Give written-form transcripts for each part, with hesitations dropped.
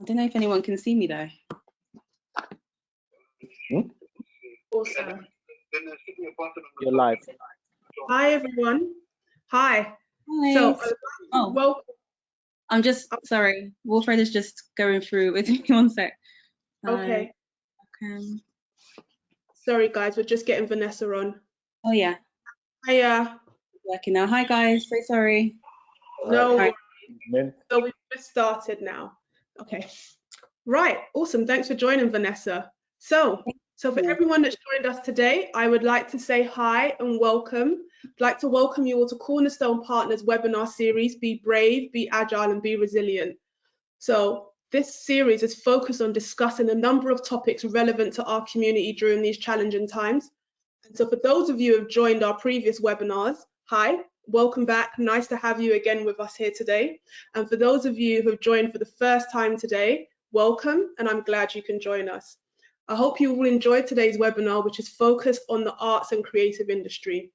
I don't know if anyone can see me though. Awesome. You're live. Hi everyone. Hi. Hi. So welcome. I'm just sorry. Wilfred is just going through with me. 1 sec. Okay. Okay. Sorry guys, we're just getting Vanessa on. Oh yeah. Hiya. Working now. Hi guys. So sorry. No. Right. So we've just started now. Okay. Right. Awesome. Thanks for joining, Vanessa. So for everyone that's joined us today, I would like to say hi and welcome. I'd like to welcome you all to Cornerstone Partners webinar series, Be Brave, Be Agile and Be Resilient. So this series is focused on discussing a number of topics relevant to our community during these challenging times. And so for those of you who have joined our previous webinars, hi, welcome back. Nice to have you again with us here today. And for those of you who have joined for the first time today, welcome, and I'm glad you can join us. I hope you will enjoy today's webinar, which is focused on the arts and creative industry.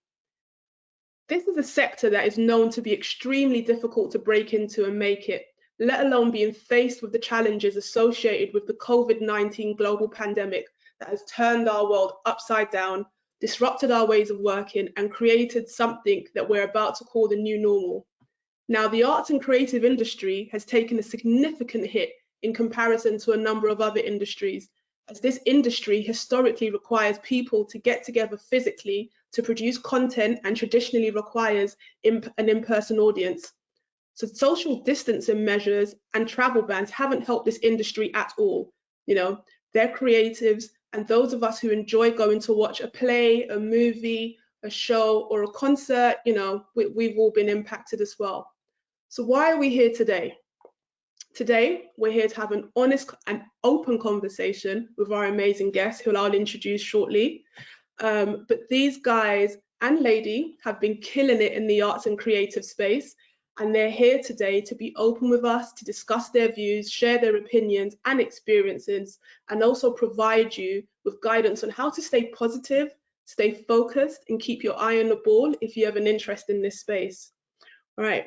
This is a sector that is known to be extremely difficult to break into and make it, let alone being faced with the challenges associated with the COVID-19 global pandemic that has turned our world upside down, disrupted our ways of working, and created something that we're about to call the new normal. Now, the arts and creative industry has taken a significant hit in comparison to a number of other industries, as this industry historically requires people to get together physically to produce content and traditionally requires an in-person audience. So social distancing measures and travel bans haven't helped this industry at all. You know, they're creatives, and those of us who enjoy going to watch a play, a movie, a show, or a concert, you know, we've all been impacted as well. So why are we here today? Today, we're here to have an honest and open conversation with our amazing guests, who I'll introduce shortly. But these guys and lady have been killing it in the arts and creative space, and they're here today to be open with us, to discuss their views, share their opinions and experiences, and also provide you with guidance on how to stay positive, stay focused, and keep your eye on the ball if you have an interest in this space. All right,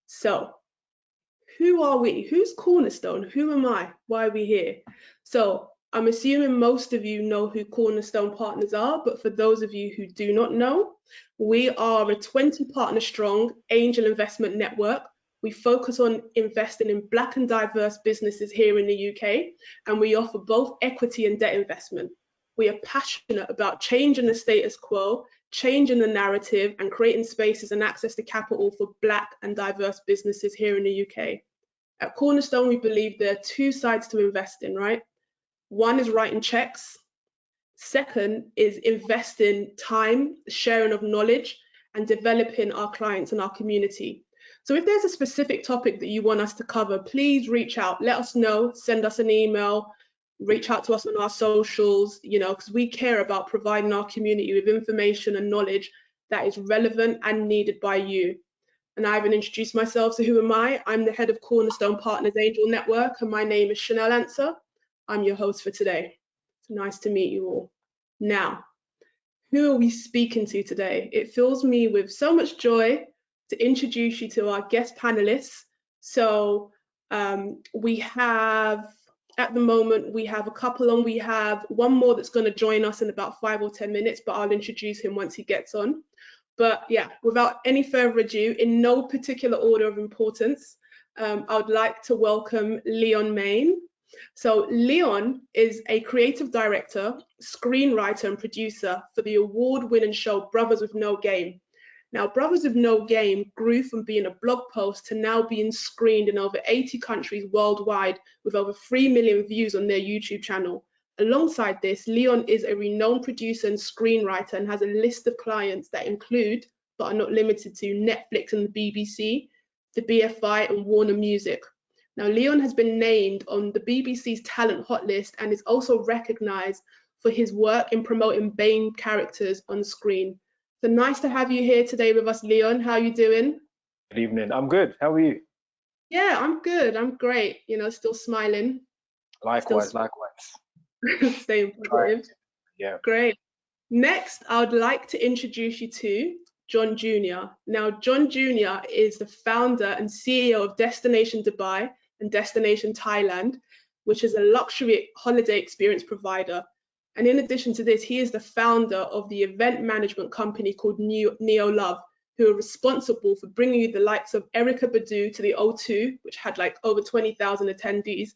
so who are we? Who's Cornerstone? Who am I? Why are we here? So I'm assuming most of you know who Cornerstone Partners are, but for those of you who do not know, we are a 20 partner strong angel investment network. We focus on investing in Black and diverse businesses here in the UK, and we offer both equity and debt investment. We are passionate about changing the status quo, changing the narrative, and creating spaces and access to capital for Black and diverse businesses here in the UK. At Cornerstone, we believe there are two sides to invest in, right? One is writing checks. Second is investing time, sharing of knowledge, and developing our clients and our community. So if there's a specific topic that you want us to cover, please reach out, let us know, send us an email, reach out to us on our socials, you know, because we care about providing our community with information and knowledge that is relevant and needed by you. And I haven't introduced myself, so who am I? I'm the head of Cornerstone Partners Angel Network, and my name is Chanel Answer. I'm your host for today. It's nice to meet you all. Now, who are we speaking to today? It fills me with so much joy to introduce you to our guest panelists. So we have, at the moment, we have a couple on. We have one more that's going to join us in about 5 or 10 minutes, but I'll introduce him once he gets on. But yeah, without any further ado, in no particular order of importance, I would like to welcome Leon Main. So Leon is a creative director, screenwriter and producer for the award-winning show Brothers with No Game. Now, Brothers with No Game grew from being a blog post to now being screened in over 80 countries worldwide with over 3 million views on their YouTube channel. Alongside this, Leon is a renowned producer and screenwriter and has a list of clients that include, but are not limited to, Netflix and the BBC, the BFI and Warner Music. Now, Leon has been named on the BBC's Talent Hot List and is also recognised for his work in promoting BAME characters on screen. So nice to have you here today with us, Leon. How are you doing? Good evening. I'm good. How are you? Yeah, I'm good. I'm great. You know, still smiling. Likewise, likewise. Staying positive. Yeah. Great. Next, I would like to introduce you to John Jr. Now, John Jr. is the founder and CEO of Destination Dubai and Destination Thailand, which is a luxury holiday experience provider. And in addition to this, he is the founder of the event management company called Neo Love, who are responsible for bringing you the likes of Erykah Badu to the O2, which had like over 20,000 attendees.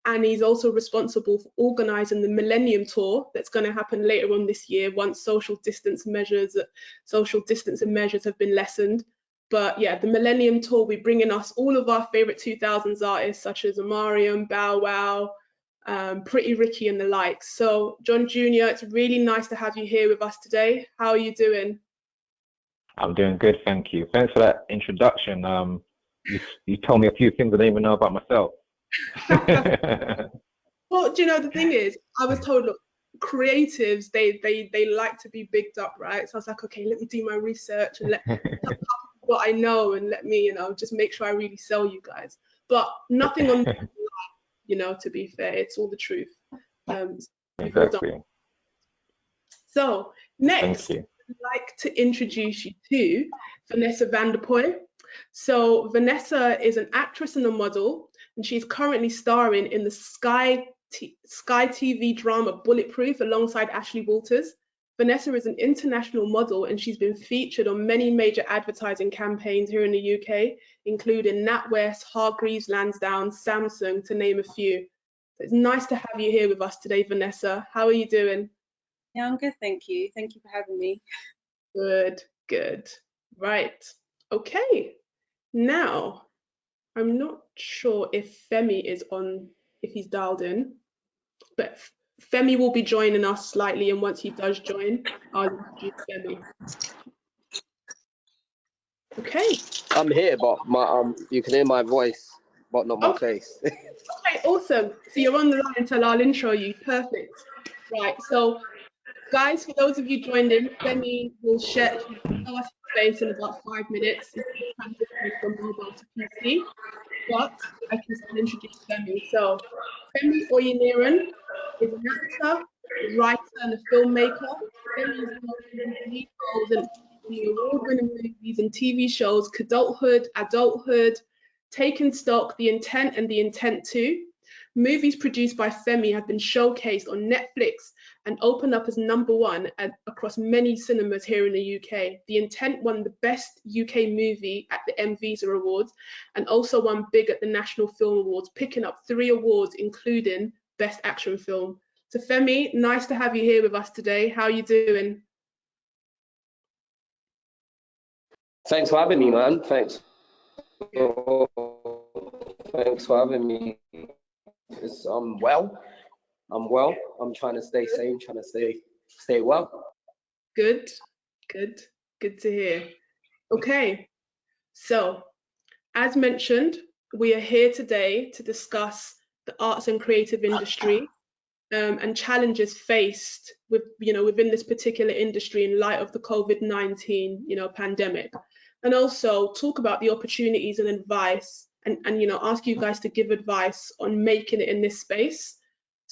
And he's also responsible for organizing the Millennium Tour that's going to happen later on this year once social distancing measures have been lessened. But yeah, the Millennium Tour, we bring in us all of our favorite 2000s artists such as Omarion, Bow Wow, Pretty Ricky and the likes. So John Jr., it's really nice to have you here with us today. How are you doing? I'm doing good, thank you. Thanks for that introduction. You told me a few things I didn't even know about myself. Well, do you know, the thing is, I was told, look, creatives, they like to be bigged up, right? So I was like, okay, let me do my research and let what I know and let me, just make sure I really sell you guys. But nothing on, to be fair, it's all the truth. Exactly. So next, I'd like to introduce you to Vanessa Vanderpoy. So Vanessa is an actress and a model, and she's currently starring in the Sky TV drama Bulletproof alongside Ashley Walters. Vanessa is an international model, and she's been featured on many major advertising campaigns here in the UK, including NatWest, Hargreaves Lansdown, Samsung, to name a few. So it's nice to have you here with us today, Vanessa. How are you doing? Yeah, I'm good, thank you. Thank you for having me. Good, good. Right. Okay. Now, I'm not sure if Femi is on, if he's dialed in, but Femi will be joining us slightly, and once he does join, I'll introduce Femi. Okay. I'm here, but you can hear my voice, but not my face. Okay, awesome. So you're on the line, so I'll intro you. Perfect. Right. So, guys, for those of you joined in, Femi will share us space in about 5 minutes. Transitioning from mobile to PC, but I can still introduce Femi. So, Femi Oyiniran is an actor, a writer, and a filmmaker. Femi is known for lead roles in the award-winning movies and TV shows Adulthood, Taking Stock, The Intent, and The Intent 2. Movies produced by Femi have been showcased on Netflix and opened up as #1 across many cinemas here in the UK. The Intent won the Best UK Movie at the MVisa Awards and also won big at the National Film Awards, picking up 3 awards, including Best Action Film. So Femi, nice to have you here with us today. How are you doing? Thanks for having me, man. Thanks for having me. I'm well. I'm trying to stay sane, trying to stay well. Good to hear. Okay, so as mentioned, we are here today to discuss the arts and creative industry and challenges faced within this particular industry in light of the COVID-19 pandemic, and also talk about the opportunities and advice and ask you guys to give advice on making it in this space.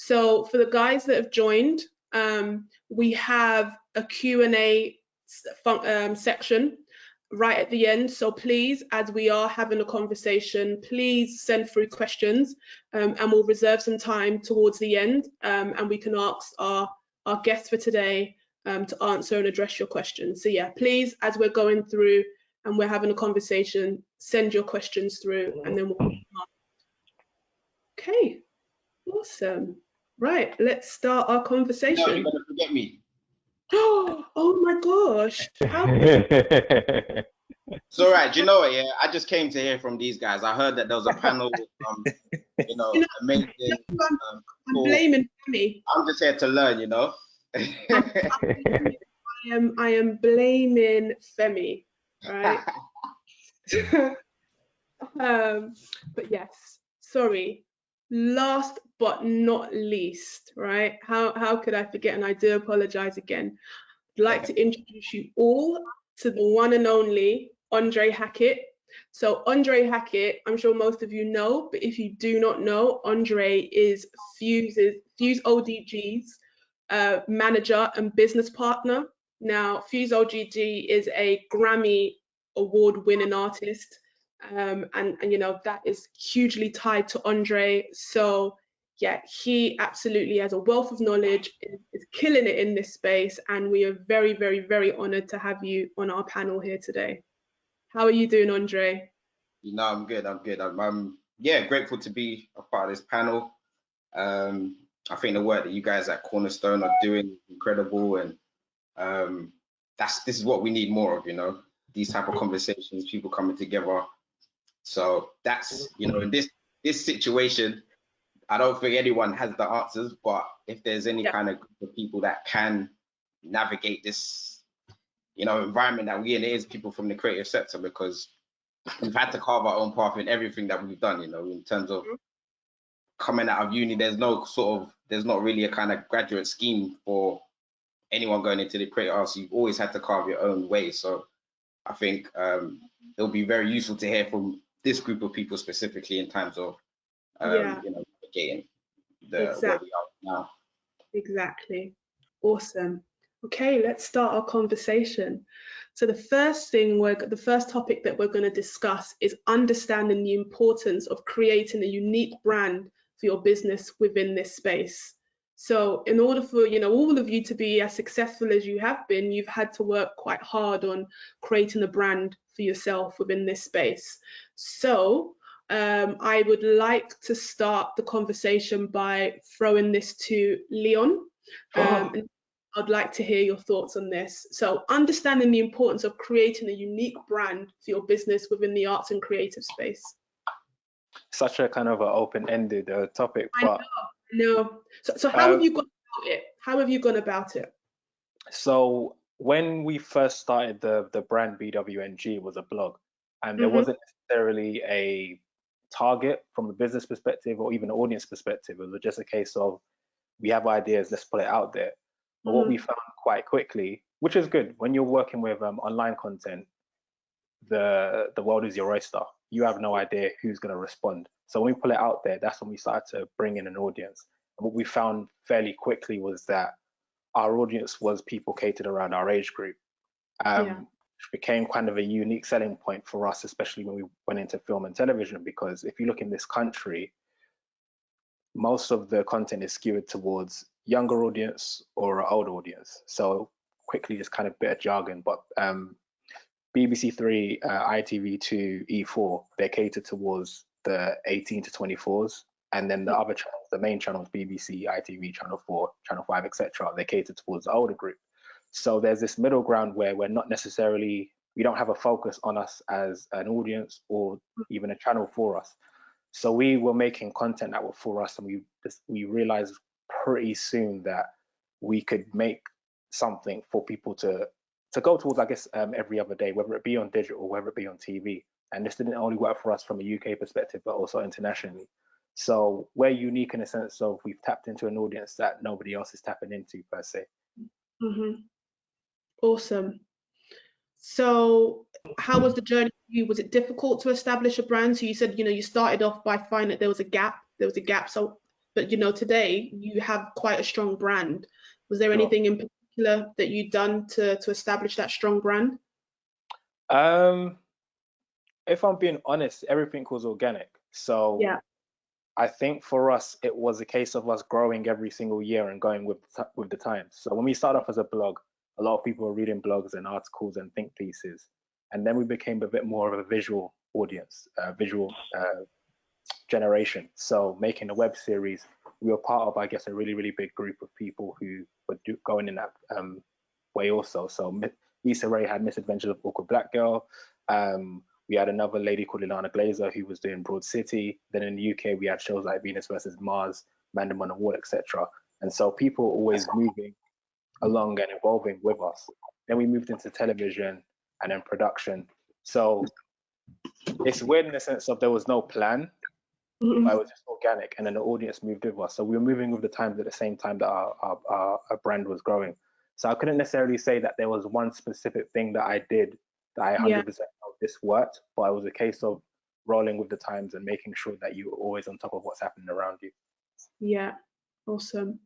So for the guys that have joined, we have a Q&A section right at the end. So please, as we are having a conversation, please send through questions and we'll reserve some time towards the end and we can ask our guests for today to answer and address your questions. So yeah, please, as we're going through and we're having a conversation, send your questions through and then we'll Okay, awesome. Right, let's start our conversation. No, you're gonna forget me. Oh my gosh. It's all right. Do you know what? Yeah, I just came to hear from these guys. I heard that there was a panel with, amazing. I'm cool. blaming me. I'm just here to learn, I am blaming Femi, right? But yes, sorry. Last but not least, right? How could I forget? And I do apologize again. I'd like to introduce you all to the one and only Andre Hackett. So Andre Hackett, I'm sure most of you know, but if you do not know, Andre is Fuse ODG's manager and business partner. Now, Fuse ODG is a Grammy award-winning artist and you know, that is hugely tied to Andre. So yeah, he absolutely has a wealth of knowledge, is killing it in this space, and we are very, very, very honored to have you on our panel here today. How are you doing, Andre? You know, I'm good. I'm good. I'm yeah, grateful to be a part of this panel. I think the work that you guys at Cornerstone are doing is incredible, and this is what we need more of. You know, these type of conversations, people coming together. So that's, you know, in this situation, I don't think anyone has the answers, but if there's any kind of group of people that can navigate this, you know, environment that we're in, it is people from the creative sector, because we've had to carve our own path in everything that we've done, you know, in terms of coming out of uni. There's not really a kind of graduate scheme for anyone going into the creative arts. You've always had to carve your own way. So I think it'll be very useful to hear from this group of people specifically in terms of you know, navigating where we are now. Exactly. Awesome. Okay, let's start our conversation. So the first topic that we're going to discuss is understanding the importance of creating a unique brand for your business within this space. So in order for, you know, all of you to be as successful as you have been, you've had to work quite hard on creating a brand for yourself within this space. So I would like to start the conversation by throwing this to Leon. And I'd like to hear your thoughts on this. So understanding the importance of creating a unique brand for your business within the arts and creative space. Such a kind of an open-ended topic, but I know. So how have you gone about it? How have you gone about it? So when we first started the brand BWNG, it was a blog, and there wasn't necessarily a target from a business perspective or even an audience perspective. It was just a case of, we have ideas, let's put it out there. But what we found quite quickly, which is good, when you're working with online content, the world is your oyster. You have no idea who's going to respond. So when we put it out there, that's when we started to bring in an audience. And what we found fairly quickly was that our audience was people catered around our age group, which became kind of a unique selling point for us, especially when we went into film and television, because if you look in this country, most of the content is skewed towards younger audience or an older audience. So quickly, just kind of bit of jargon, but BBC Three, ITV2, E4, they cater towards the 18 to 24s, and then the other channels, the main channels, BBC, ITV, Channel 4, Channel 5, etc., they cater towards the older group. So there's this middle ground where we don't have a focus on us as an audience or even a channel for us. So we were making content that were for us, and we realized pretty soon that we could make something for people to go towards, I guess, every other day, whether it be on digital or whether it be on TV. And this didn't only work for us from a UK perspective, but also internationally. So we're unique in the sense of we've tapped into an audience that nobody else is tapping into per se. Awesome. So how was the journey for you? Was it difficult to establish a brand? So you said, you know, you started off by finding that there was a gap. So, but you know, today you have quite a strong brand. Was there anything in particular that you'd done to establish that strong brand? If I'm being honest, everything was organic. So I think for us, it was a case of us growing every single year and going with the times. So when we started off as a blog, a lot of people were reading blogs and articles and think pieces. And then we became a bit more of a visual audience, visual generation. So making a web series, we were part of, I guess, a really, really big group of people who were going in that way also. So Issa Rae had Misadventures of Awkward Black Girl. We had another lady called Ilana Glazer who was doing Broad City. Then in the UK, we had shows like Venus versus Mars, Man on the Wall, etc. And so people were always moving along and evolving with us. Then we moved into television and then production. So it's weird in the sense of there was no plan, but it was just organic, and then the audience moved with us. So we were moving with the times at the same time that our brand was growing. So I couldn't necessarily say that there was one specific thing that I did that I 100% know this worked, but it was a case of rolling with the times and making sure that you were always on top of what's happening around you. Yeah, awesome.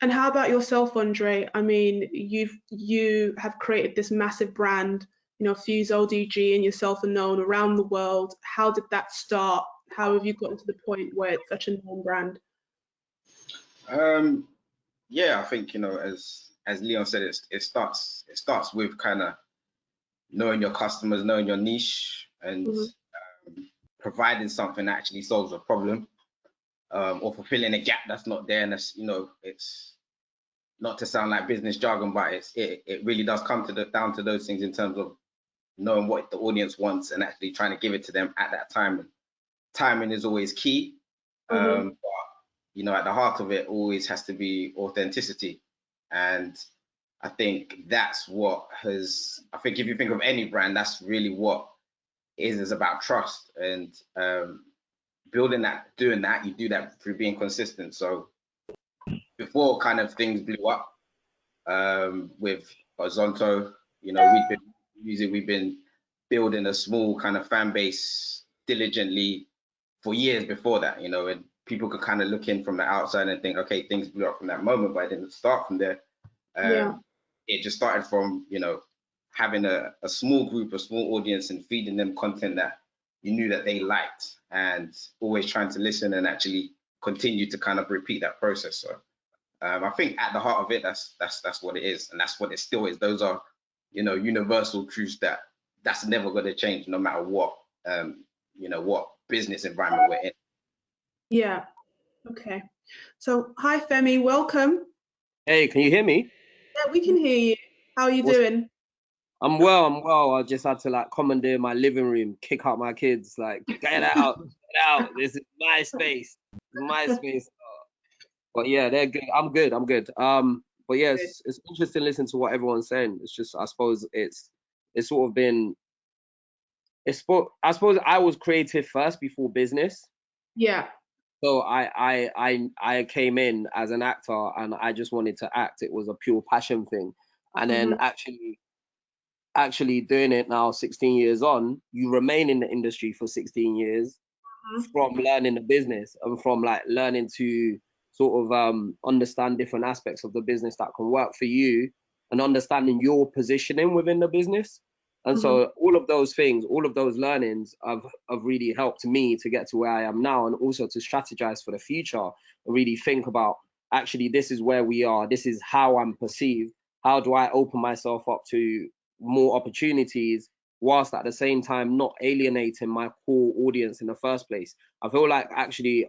And how about yourself, Andre? I mean, you have created this massive brand Fuse ODG and yourself are known around the world. How did that start? How have you gotten to the point where it's such a known brand? Yeah, I think, as Leon said, it starts with kind of knowing your customers, knowing your niche, and providing something that actually solves a problem, or fulfilling a gap that's not there. And that's, it's not to sound like business jargon, but it really does come down to those things in terms of knowing what the audience wants and actually trying to give it to them at that time. And timing is always key. But at the heart of it always has to be authenticity. And I think that's what I think if you think of any brand, that's really what it is about trust and building that, doing that. You do that through being consistent. So before kind of things blew up with Zonto, we've been building a small kind of fan base diligently for years before that, and people could kind of look in from the outside and think, okay, things blew up from that moment, but it didn't start from there. It just started from, having a small group, a small audience, and feeding them content that you knew that they liked, and always trying to listen and actually continue to kind of repeat that process. So I think at the heart of it, that's what it is, and that's what it still is. Those are, universal truths that's never going to change, no matter what, what business environment we're in. Yeah. Okay. So, hi Femi, welcome. Hey, can you hear me? Yeah, we can hear you. How are you doing? I'm well. I just had to like commandeer my living room, kick out my kids, like get out. This is my space. My space. But yeah, they're good. I'm good. But yeah, it's interesting listening to what everyone's saying. It's just, I suppose it's sort of been, I suppose I was creative first before business. Yeah. So I came in as an actor and I just wanted to act. It was a pure passion thing. And then actually doing it now 16 years on, you remain in the industry for 16 years from learning the business and from like learning to sort of understand different aspects of the business that can work for you and understanding your positioning within the business. And so all of those things, all of those learnings have really helped me to get to where I am now, and also to strategize for the future and really think about, actually, this is where we are. This is how I'm perceived. How do I open myself up to more opportunities whilst at the same time not alienating my core audience in the first place? I feel like actually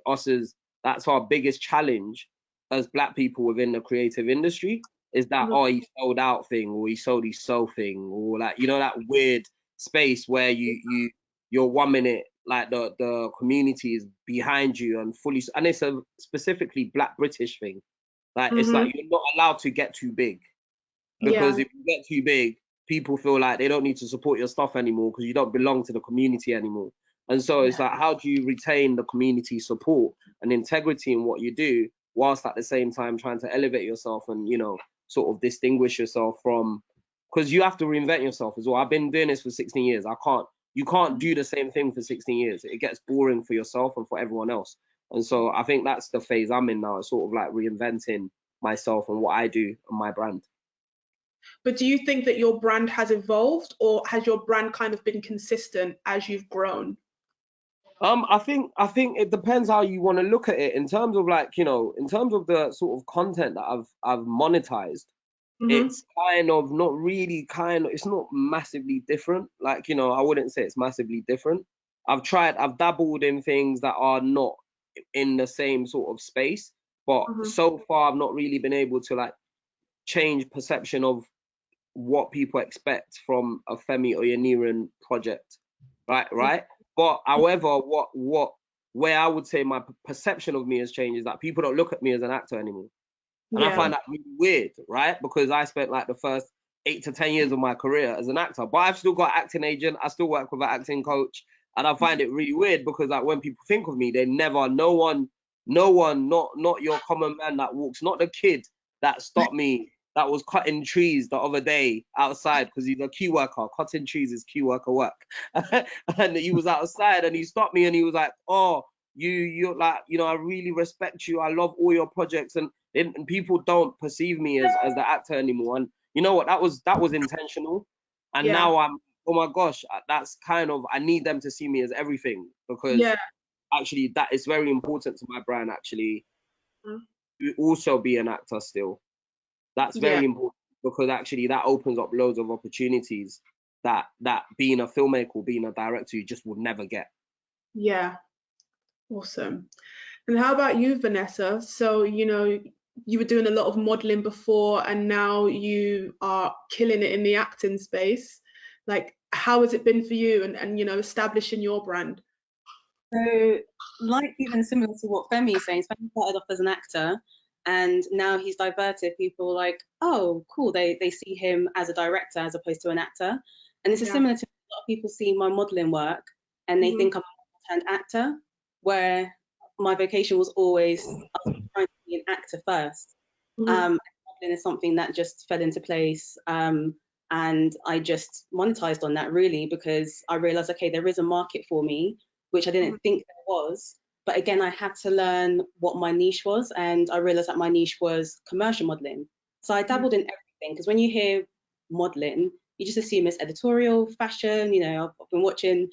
that's our biggest challenge as Black people within the creative industry, is that, oh, he sold out thing, or he sold his soul thing, or like, that weird space where you're 1 minute like the community is behind you and fully, and it's a specifically Black British thing. Like it's like you're not allowed to get too big, because if you get too big, people feel like they don't need to support your stuff anymore because you don't belong to the community anymore. And so it's like, how do you retain the community support and integrity in what you do, whilst at the same time trying to elevate yourself and, sort of distinguish yourself from, because you have to reinvent yourself as well. I've been doing this for 16 years. You can't do the same thing for 16 years. It gets boring for yourself and for everyone else. And so I think that's the phase I'm in now, sort of like reinventing myself and what I do and my brand. But do you think that your brand has evolved, or has your brand kind of been consistent as you've grown? I think it depends how you want to look at it in terms of like, in terms of the sort of content that I've monetized. It's kind of not really it's not massively different. Like, I wouldn't say it's massively different. I've dabbled in things that are not in the same sort of space, but so far I've not really been able to like change perception of what people expect from a Femi Oyeniran project, right? But however, where I would say my perception of me has changed is that people don't look at me as an actor anymore. And I find that really weird, right? Because I spent like the first 8 to 10 years of my career as an actor, but I've still got an acting agent. I still work with an acting coach. And I find it really weird because like when people think of me, no one, not your common man that walks, not the kid that stopped me, that was cutting trees the other day outside, because he's a key worker. Cutting trees is key worker work. And he was outside and he stopped me and he was like, oh, you're like, I really respect you. I love all your projects. And people don't perceive me as the actor anymore. And you know what? That was intentional. And now oh my gosh, that's kind of, I need them to see me as everything, because Yeah. actually that is very important to my brand, actually, Mhm. to also be an actor still. That's Yeah. very important, because actually that opens up loads of opportunities that being a filmmaker or being a director, you just would never get. Yeah. Awesome. And how about you, Vanessa? So, you know, you were doing a lot of modeling before, and now you are killing it in the acting space. Like, how has it been for you, and you know, establishing your brand? So, like even similar to what Femi is saying, Femi started off as an actor and now he's diverted. People like, oh, cool, they see him as a director as opposed to an actor. And this is Yeah. similar to a lot of people see my modeling work and they Mhm. think I'm a turned actor, where my vocation was always, I was trying to be an actor first. Mhm. Modeling is something that just fell into place. And I just monetized on that really because I realized, okay, there is a market for me, which I didn't think there was. But again, I had to learn what my niche was, and I realized that my niche was commercial modeling. So I dabbled in everything, because when you hear modeling, you just assume it's editorial, fashion. You know, I've been watching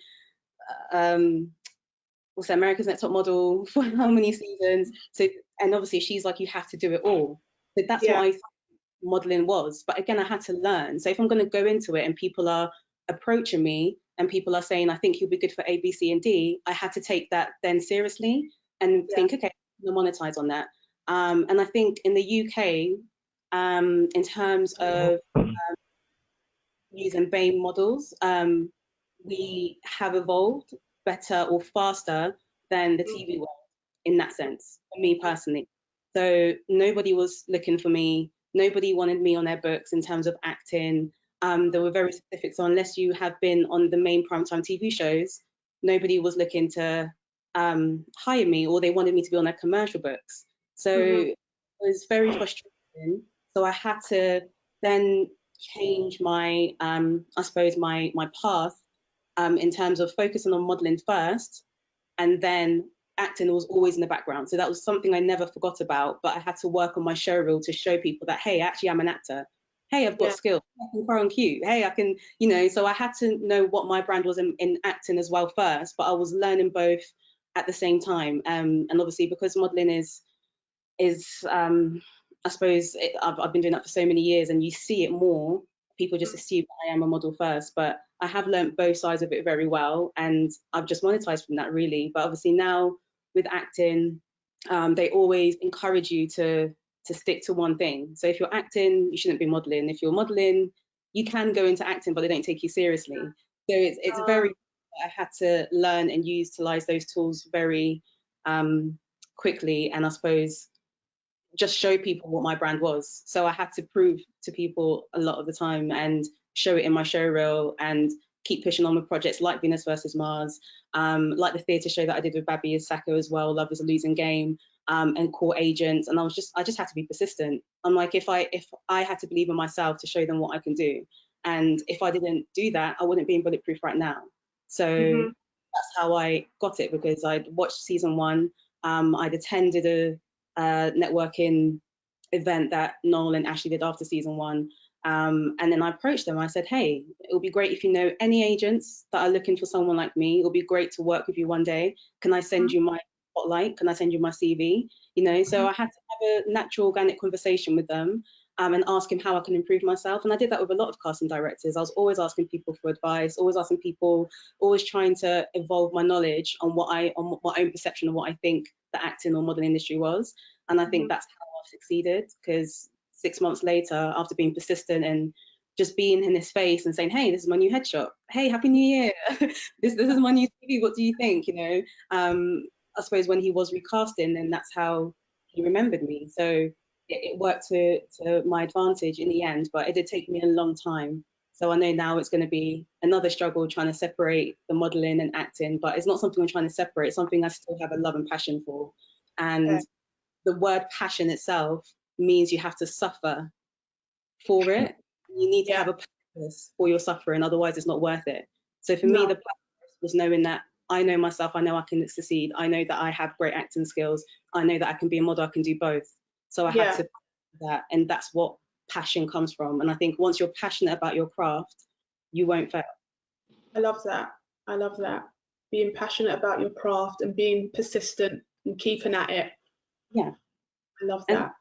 what's that, America's Next Top Model for how many seasons? So, and obviously she's like, you have to do it all. So that's Yeah. what I thought modeling was. But again, I had to learn. So if I'm going to go into it and people are approaching me and people are saying, I think you'll be good for A, B, C, and D, I had to take that then seriously and think, okay, I'm going to monetize on that. And I think in the UK, in terms of using BAME models, we have evolved better or faster than the TV world in that sense, for me personally. So nobody was looking for me. Nobody wanted me on their books in terms of acting. They were very specific. So unless you have been on the main primetime TV shows, nobody was looking to hire me, or they wanted me to be on their commercial books. So it was very frustrating. So I had to then change my, I suppose, my path in terms of focusing on modeling first, and then acting was always in the background. So that was something I never forgot about, but I had to work on my show reel to show people that, hey, actually I'm an actor. Hey, I've got Yeah. skills. I can cry on cue. Hey, I can, you know, so I had to know what my brand was in acting as well first, but I was learning both at the same time. And obviously because modeling is I suppose I've been doing that for so many years, and you see it more. People just assume that I am a model first, but I have learnt both sides of it very well, and I've just monetized from that really. But obviously now with acting, they always encourage you to stick to one thing. So if you're acting, you shouldn't be modeling. If you're modeling, you can go into acting, but they don't take you seriously. So it's very. I had to learn and utilize those tools very quickly, and I suppose just show people what my brand was. So I had to prove to people a lot of the time and show it in my show reel and keep pushing on with projects like Venus versus Mars, like the theatre show that I did with Babi Sacco as well, Love is a Losing Game, and Core Agents. And I just had to be persistent. I'm like, if I had to believe in myself to show them what I can do, and if I didn't do that, I wouldn't be in Bulletproof right now. So that's how I got it, because I'd watched season 1. I'd attended a networking event that Noel and Ashley did after season 1. And then I approached them. I said, hey, it would be great if you know any agents that are looking for someone like me. It would be great to work with you one day. Can I send you my spotlight? Can I send you my CV? You know, so I had to have a natural, organic conversation with them, and ask him how I can improve myself. And I did that with a lot of casting directors. I was always asking people for advice, always asking people, always trying to evolve my knowledge on my own perception of what I think the acting or modeling industry was. And I think that's how I've succeeded, because 6 months later, after being persistent and just being in his face and saying, hey, this is my new headshot. Hey, Happy New Year. this is my new TV. What do you think? You know, I suppose when he was recasting, then that's how he remembered me. So it worked to my advantage in the end, but it did take me a long time. So I know now it's going to be another struggle trying to separate the modeling and acting, but it's not something I'm trying to separate. It's something I still have a love and passion for. And the word passion itself means you have to suffer for it. You need to have a purpose for your suffering, otherwise it's not worth it. So for me, the purpose was knowing that I know myself, I know I can succeed, I know that I have great acting skills, I know that I can be a model, I can do both. So I had to do that, and that's what passion comes from. And I think once you're passionate about your craft, you won't fail. I love that. I love that. Being passionate about your craft and being persistent and keeping at it. Yeah. I love And that.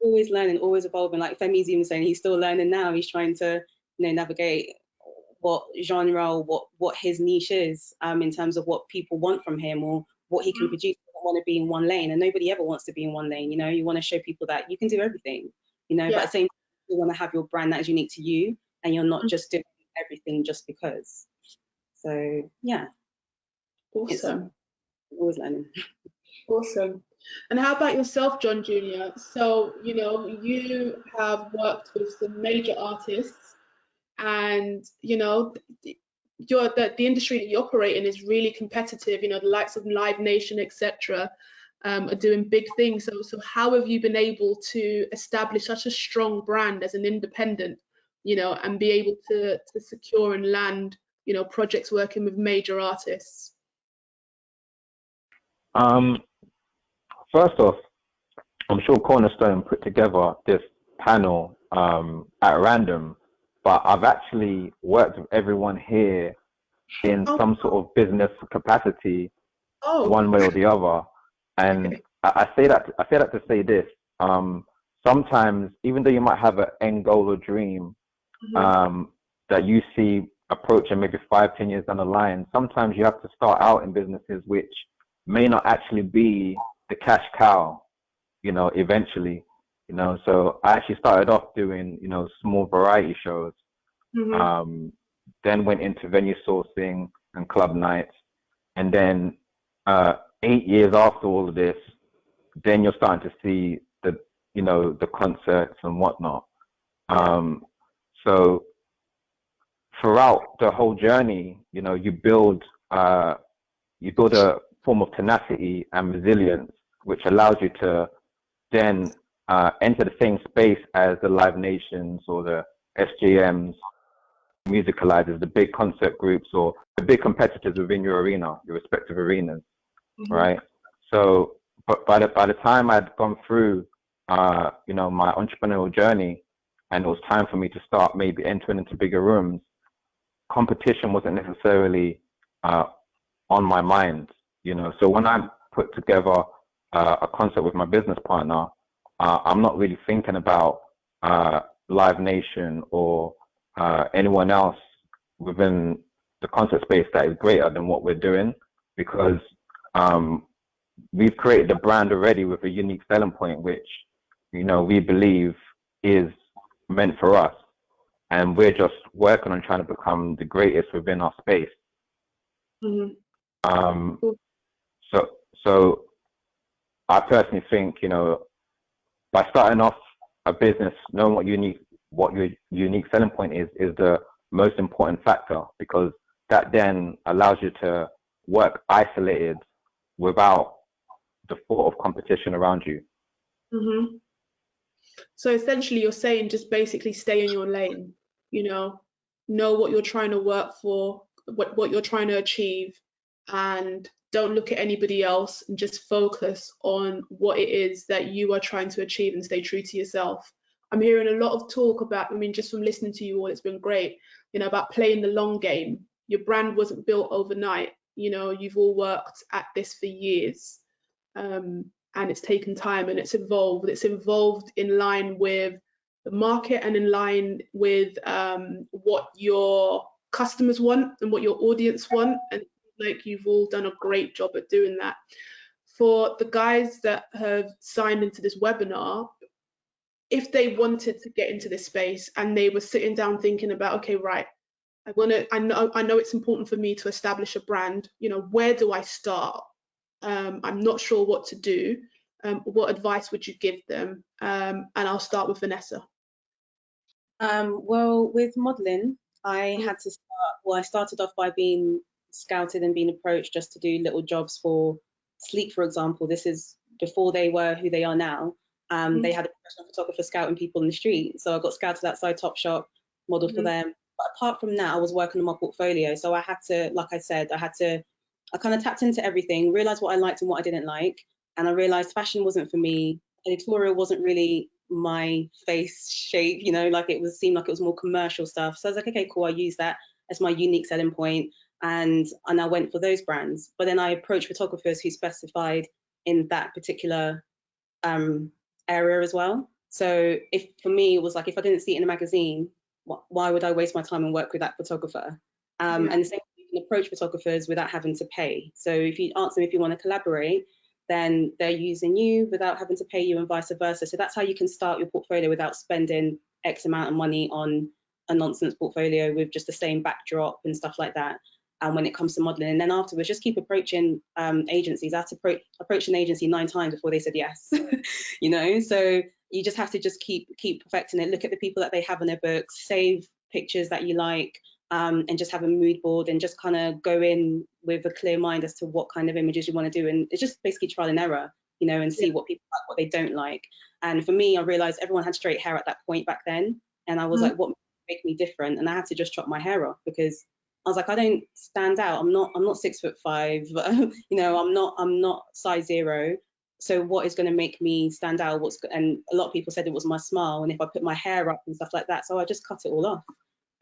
always learning, always evolving. Like Femi's even saying he's still learning now. He's trying to, navigate what genre, or what his niche is, in terms of what people want from him, or what he can produce. He doesn't want to be in one lane, and nobody ever wants to be in one lane. You want to show people that you can do everything. But at the same time, you want to have your brand that is unique to you, and you're not just doing everything just because. So yeah, Awesome. it's always learning. Awesome. And how about yourself, John Jr.? So, you have worked with some major artists, and the industry that you operate in is really competitive. The likes of Live Nation, etc., are doing big things. So how have you been able to establish such a strong brand as an independent, and be able to secure and land, projects working with major artists? First off, I'm sure Cornerstone put together this panel at random, but I've actually worked with everyone here in some sort of business capacity, one way or the other. And Okay. I say that to say this. Sometimes, even though you might have an end goal or dream that you see approaching maybe 5-10 years down the line, sometimes you have to start out in businesses which may not actually be the cash cow, eventually. So I actually started off doing, small variety shows, then went into venue sourcing and club nights, and then 8 years after all of this, then you're starting to see the concerts and whatnot. So throughout the whole journey, you build a form of tenacity and resilience, which allows you to then enter the same space as the Live Nations or the SJMs, musicalizers, the big concert groups, or the big competitors within your arena, your respective arenas, right? So, but by the time I'd gone through, my entrepreneurial journey, and it was time for me to start maybe entering into bigger rooms, competition wasn't necessarily on my mind, So when I put together a concert with my business partner, I'm not really thinking about Live Nation or anyone else within the concert space that is greater than what we're doing, because we've created a brand already with a unique selling point, which, we believe is meant for us. And we're just working on trying to become the greatest within our space. So I personally think, by starting off a business, knowing what your unique selling point is the most important factor, because that then allows you to work isolated without the thought of competition around you. So essentially you're saying just basically stay in your lane, know what you're trying to work for, what you're trying to achieve, and don't look at anybody else, and just focus on what it is that you are trying to achieve and stay true to yourself. I'm hearing a lot of talk about, just from listening to you all, it's been great, about playing the long game. Your brand wasn't built overnight, you've all worked at this for years. And it's taken time, and it's evolved in line with the market and in line with what your customers want and what your audience want, and you've all done a great job at doing that. For the guys that have signed into this webinar, if they wanted to get into this space and they were sitting down thinking about, okay, right, I know it's important for me to establish a brand, where do I start? I'm not sure what to do. What advice would you give them? And I'll start with Vanessa. Well, with modeling, I had to start. Well, I started off by being scouted and being approached just to do little jobs for Sleep, for example. This is before they were who they are now. They had a professional photographer scouting people in the street, so I got scouted outside Topshop, modeled for them. But apart from that, I was working on my portfolio, so I had to, like I said, I kind of tapped into everything, realized what I liked and what I didn't like, and I realized fashion wasn't for me. Editorial wasn't really my face shape, seemed like it was more commercial stuff. So I was like, okay, cool, I'll use that. as my unique selling point, and I went for those brands. But then I approached photographers who specified in that particular area as well. So if for me it was like, if I didn't see it in a magazine, why would I waste my time and work with that photographer? And the same, you can approach photographers without having to pay. So if you ask them if you want to collaborate, then they're using you without having to pay you, and vice versa. So that's how you can start your portfolio without spending X amount of money on a nonsense portfolio with just the same backdrop and stuff like that. And when it comes to modeling, and then afterwards, just keep approaching agencies. I had to approach an agency 9 times before they said yes. You know, so you just have to just keep perfecting it. Look at the people that they have in their books, save pictures that you like, and just have a mood board, and just kind of go in with a clear mind as to what kind of images you want to do. And it's just basically trial and error, you know, and see what people like, what they don't like. And for me, I realized everyone had straight hair at that point back then, and I was like, what make me different? And I had to just chop my hair off, because I was like, I don't stand out. I'm not 6'5", you know, I'm not size 0. So what is going to make me stand out? And a lot of people said it was my smile, and if I put my hair up and stuff like that. So I just cut it all off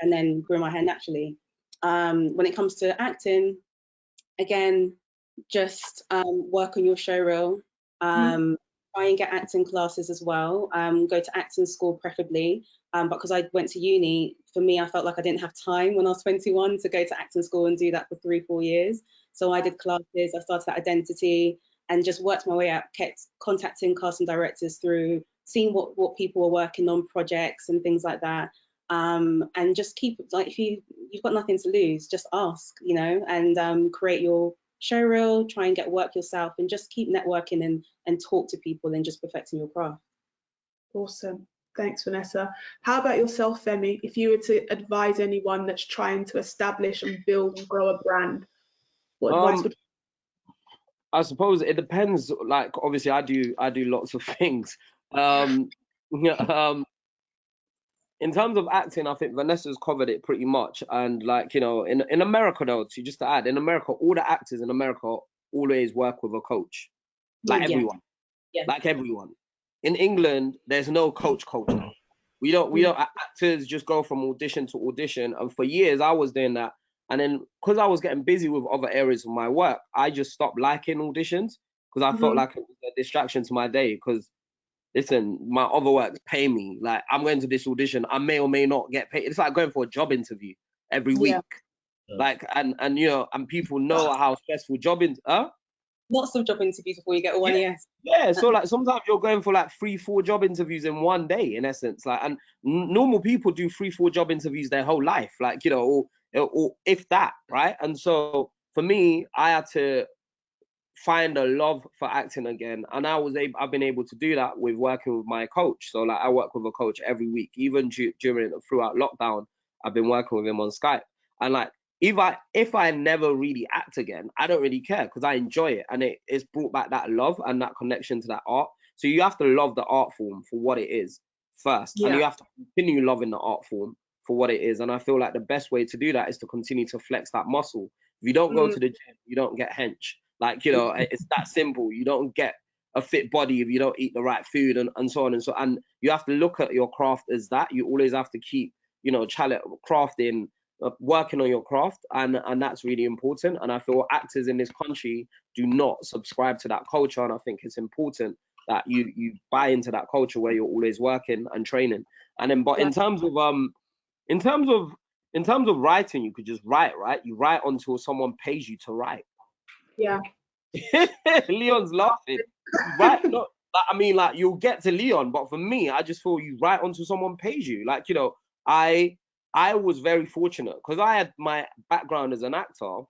and then grew my hair naturally. When it comes to acting, again, just work on your show reel. Try and get acting classes as well. Go to acting school preferably. But because I went to uni, for me, I felt like I didn't have time when I was 21 to go to acting school and do that for 3-4 years. So I did classes, I started at Identity, and just worked my way up, kept contacting casting directors through, seeing what people were working on, projects and things like that. And just keep, like, if you've got nothing to lose, just ask, you know, and create your show reel, try and get work yourself, and just keep networking and talk to people and just perfecting your craft. Awesome. Thanks, Vanessa. How about yourself, Femi? If you were to advise anyone that's trying to establish and build and grow a brand, what advice would you? I suppose it depends. Like, obviously, I do lots of things. In terms of acting, I think Vanessa's covered it pretty much. And like, you know, in America though, just to add, in America, all the actors in America always work with a coach. Like everyone. Yeah. Like everyone. In England, there's no coach culture. We don't actors just go from audition to audition. And for years I was doing that. And then because I was getting busy with other areas of my work, I just stopped liking auditions, because I felt like it was a distraction to my day. Because listen, my other works pay me. Like, I'm going to this audition, I may or may not get paid. It's like going for a job interview every week. Like, and you know, and people know how stressful Lots of job interviews before you get one yes. Yeah, so like sometimes you're going for like 3-4 job interviews in one day, in essence. Like, and normal people do 3-4 job interviews their whole life, like, you know, or if that, right? And so for me, I had to find a love for acting again, and I've been able to do that with working with my coach. So like, I work with a coach every week, even throughout lockdown. I've been working with him on Skype, and like, if I never really act again, I don't really care, because I enjoy it, and it's brought back that love and that connection to that art. So you have to love the art form for what it is first, and you have to continue loving the art form for what it is. And I feel like the best way to do that is to continue to flex that muscle. If you don't go to the gym, you don't get hench. Like, you know, it's that simple. You don't get a fit body if you don't eat the right food, and so on and so on. And you have to look at your craft as that. You always have to keep, you know, crafting, working on your craft, and that's really important. And I feel actors in this country do not subscribe to that culture, and I think it's important that you buy into that culture where you're always working and training. And then, but in terms of writing, you could just write, right? You write until someone pays you to write. Yeah. Leon's laughing. Right? Not, I mean, like, you'll get to Leon, but for me, I just feel you write until someone pays you. Like, you know, I was very fortunate because I had my background as an actor,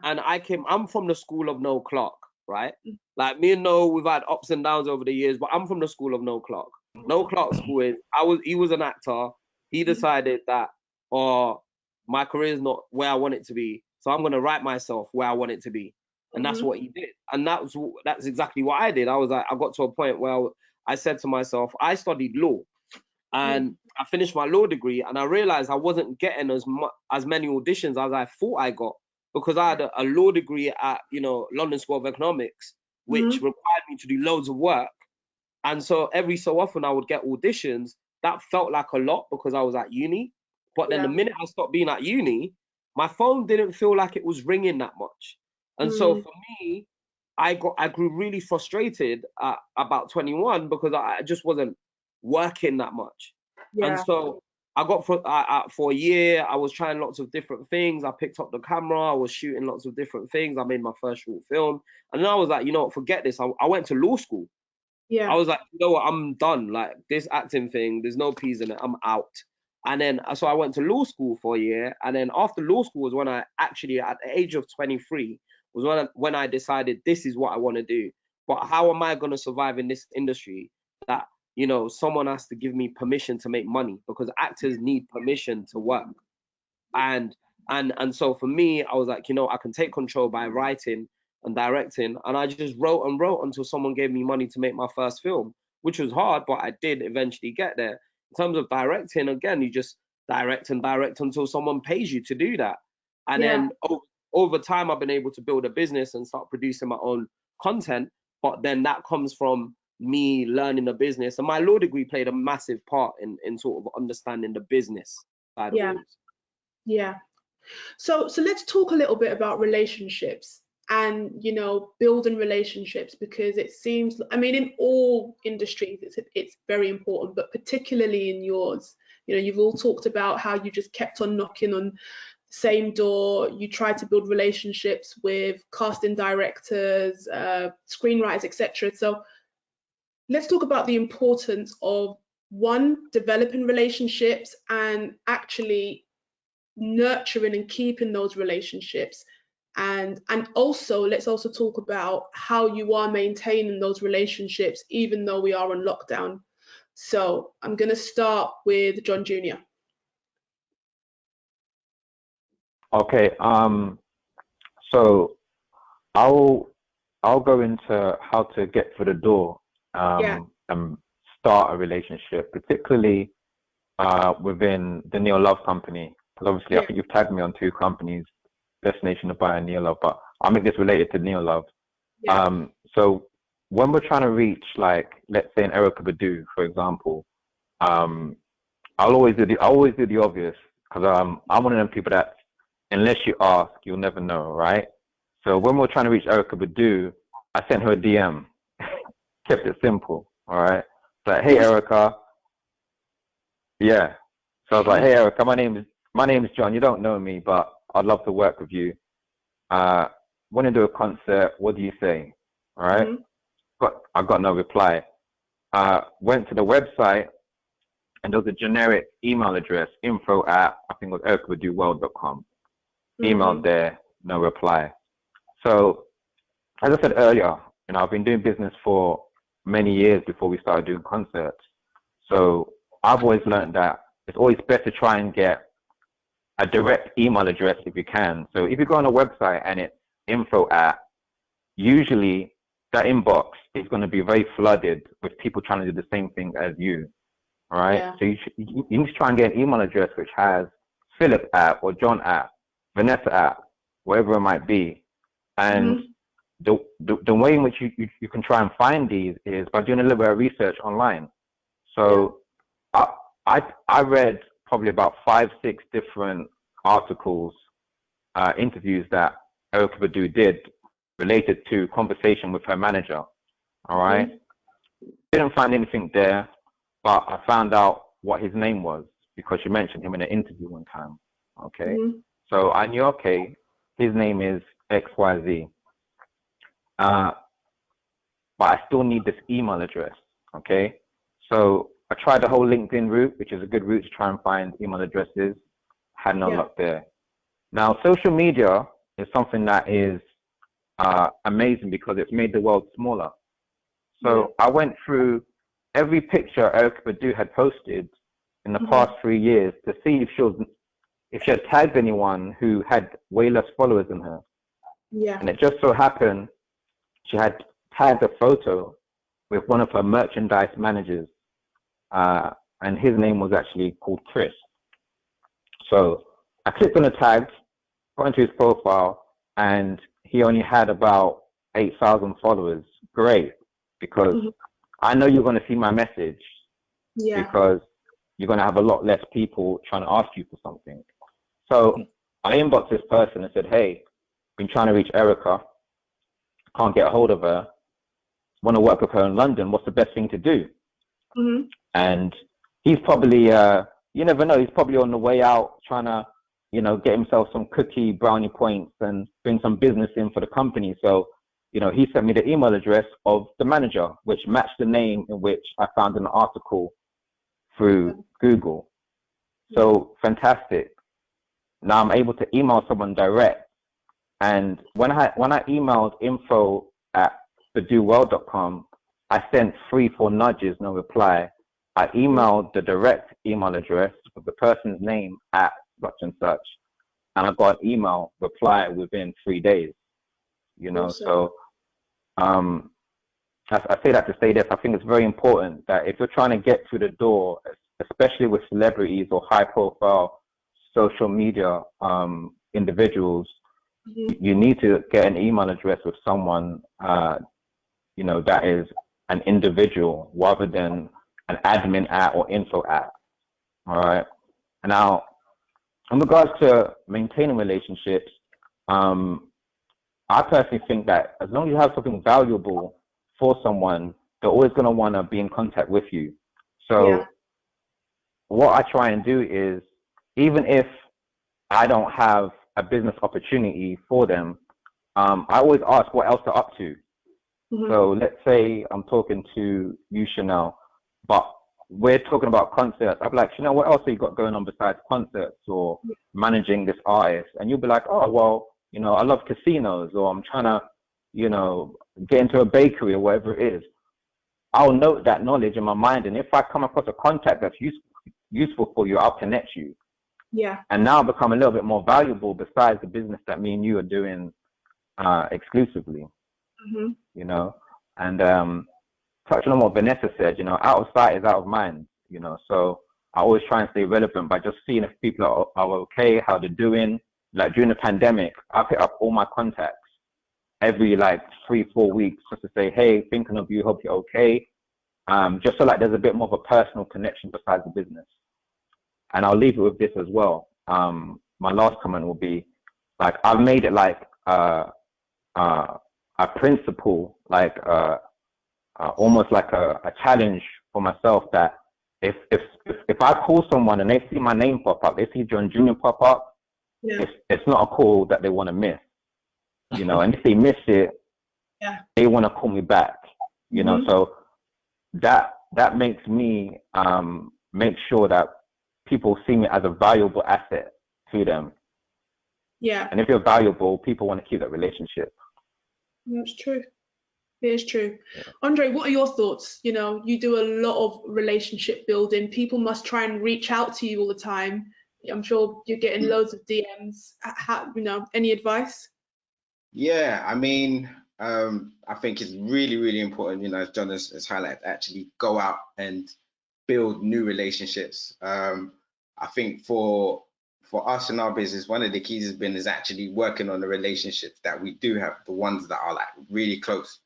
and I'm from the school of no clock, right? Like, me and Noah, we've had ups and downs over the years, but I'm from the school of no clock. No clock school is, he was an actor. He decided that, my career is not where I want it to be, so I'm gonna write myself where I want it to be. And that's what he did. And that's exactly what I did. I was like, I got to a point where I said to myself, I studied law, and I finished my law degree, and I realized I wasn't getting as many auditions as I thought I got, because I had a law degree at, you know, London School of Economics, which required me to do loads of work. And so every so often I would get auditions that felt like a lot because I was at uni. But then the minute I stopped being at uni, my phone didn't feel like it was ringing that much. And so for me, I grew really frustrated at about 21 because I just wasn't working that much. And so I got for a year, I was trying lots of different things. I picked up the camera, I was shooting lots of different things. I made my first short film. And then I was like, you know what, forget this. I went to law school. I was like, you know what, I'm done. Like this acting thing, there's no peas in it. I'm out. And then so I went to law school for a year. And then after law school was when I actually, at the age of 23, was when I decided this is what I want to do. But how am I going to survive in this industry that, you know, someone has to give me permission to make money, because actors need permission to work. And so for me, I was like, you know, I can take control by writing and directing. And I just wrote and wrote until someone gave me money to make my first film, which was hard, but I did eventually get there. In terms of directing, again, you just direct and direct until someone pays you to do that. And then over time, I've been able to build a business and start producing my own content. But then that comes from me learning the business. And my law degree played a massive part in sort of understanding the business side of things. Yeah. So let's talk a little bit about relationships and, you know, building relationships, because it seems, I mean, in all industries, it's very important, but particularly in yours. You know, you've all talked about how you just kept on knocking on the same door. You tried to build relationships with casting directors, screenwriters, etc. So let's talk about the importance of, one, developing relationships and actually nurturing and keeping those relationships, and also let's also talk about how you are maintaining those relationships even though we are on lockdown. So I'm going to start with John Jr. Okay. So I'll go into how to get through the door and start a relationship, particularly within the Neo Love company. Because obviously, I think you've tagged me on 2 companies, Destination Dubai and Neo Love, but I'll make this related to Neo Love. So when we're trying to reach, like, let's say an Erykah Badu, for example, I'll always do the obvious, because I'm one of them people that, unless you ask, you'll never know, right? So when we're trying to reach Erykah Badu, I sent her a DM, kept it simple, all right? Like, hey, Erykah. Yeah. So I was like, hey, Erykah, my name is John. You don't know me, but I'd love to work with you. Want to do a concert? What do you say? All right. But I got no reply. Went to the website, and there was a generic email address, info at, I think it was erykahbaduworld.com. Emailed there, no reply. So as I said earlier, you know, I've been doing business for many years before we started doing concerts. So I've always learned that it's always best to try and get a direct email address if you can. So if you go on a website and it's info at, usually that inbox is going to be very flooded with people trying to do the same thing as you. All right. So you need to try and get an email address which has Philip at, or John at, Vanessa at, whatever it might be. And the way in which you can try and find these is by doing a little bit of research online. So I read probably about 5-6 different articles, interviews that Erykah Badu did related to conversation with her manager. All right. Didn't find anything there, but I found out what his name was because she mentioned him in an interview one time. Okay. So I knew, okay, his name is XYZ. But I still need this email address. Okay. So I tried the whole LinkedIn route, which is a good route to try and find email addresses. Had no luck there. Now, social media is something that is amazing because it's made the world smaller. So I went through every picture Erykah Badu had posted in the past 3 years to see if she had tagged anyone who had way less followers than her. And it just so happened she had tagged a photo with one of her merchandise managers. And his name was actually called Chris. So I clicked on the tags, got into his profile, and he only had about 8,000 followers. Great, because I know you're going to see my message because you're going to have a lot less people trying to ask you for something. So I inboxed this person and said, hey, been trying to reach Erica, can't get a hold of her, want to work with her in London, what's the best thing to do? And he's probably, you never know, he's probably on the way out trying to, you know, get himself some cookie brownie points and bring some business in for the company. So, you know, he sent me the email address of the manager, which matched the name in which I found an article through Google. So fantastic. Now I'm able to email someone direct. And when I emailed info@thedowell.com, I sent 3-4 nudges, no reply. I emailed the direct email address of the person's name at such and such, and I got an email reply within 3 days. You know, so I say that to say this. I think it's very important that if you're trying to get through the door, especially with celebrities or high-profile social media individuals, you need to get an email address with someone, you know, that is an individual rather than an admin at or info at. All right. And now, in regards to maintaining relationships, I personally think that as long as you have something valuable for someone, they're always going to want to be in contact with you. So what I try and do is, even if I don't have a business opportunity for them, I always ask what else they're up to. So let's say I'm talking to you, Chanel, but we're talking about concerts. I'm like, Chanel, what else have you got going on besides concerts or managing this artist? And you'll be like, oh, well, you know, I love casinos, or I'm trying to, you know, get into a bakery or whatever it is. I'll note that knowledge in my mind, and if I come across a contact that's useful for you, I'll connect you. Yeah. And now become a little bit more valuable besides the business that me and you are doing exclusively. You know, and touching on what Vanessa said, you know, out of sight is out of mind. You know, so I always try and stay relevant by just seeing if people are okay, how they're doing. Like during the pandemic, I pick up all my contacts every like 3-4 weeks just to say, hey, thinking of you, hope you're okay. Just so like there's a bit more of a personal connection besides the business. And I'll leave it with this as well. My last comment will be, like, I've made it like a principle, like almost like a challenge for myself, that if I call someone and they see my name pop up, they see John Jr. pop up, it's not a call that they want to miss, you know. And if they miss it, they want to call me back, you know. So that makes me make sure that people see me as a valuable asset to them. Yeah. And if you're valuable, people want to keep that relationship. That's true. It is true. Andre, what are your thoughts? You know, you do a lot of relationship building. People must try and reach out to you all the time. I'm sure you're getting loads of DMs. How, you know, any advice? Yeah, I mean, I think it's really, really important, you know, as John has highlighted, actually go out and build new relationships. I think for us in our business, one of the keys has been is actually working on the relationships that we do have, the ones that are like really close.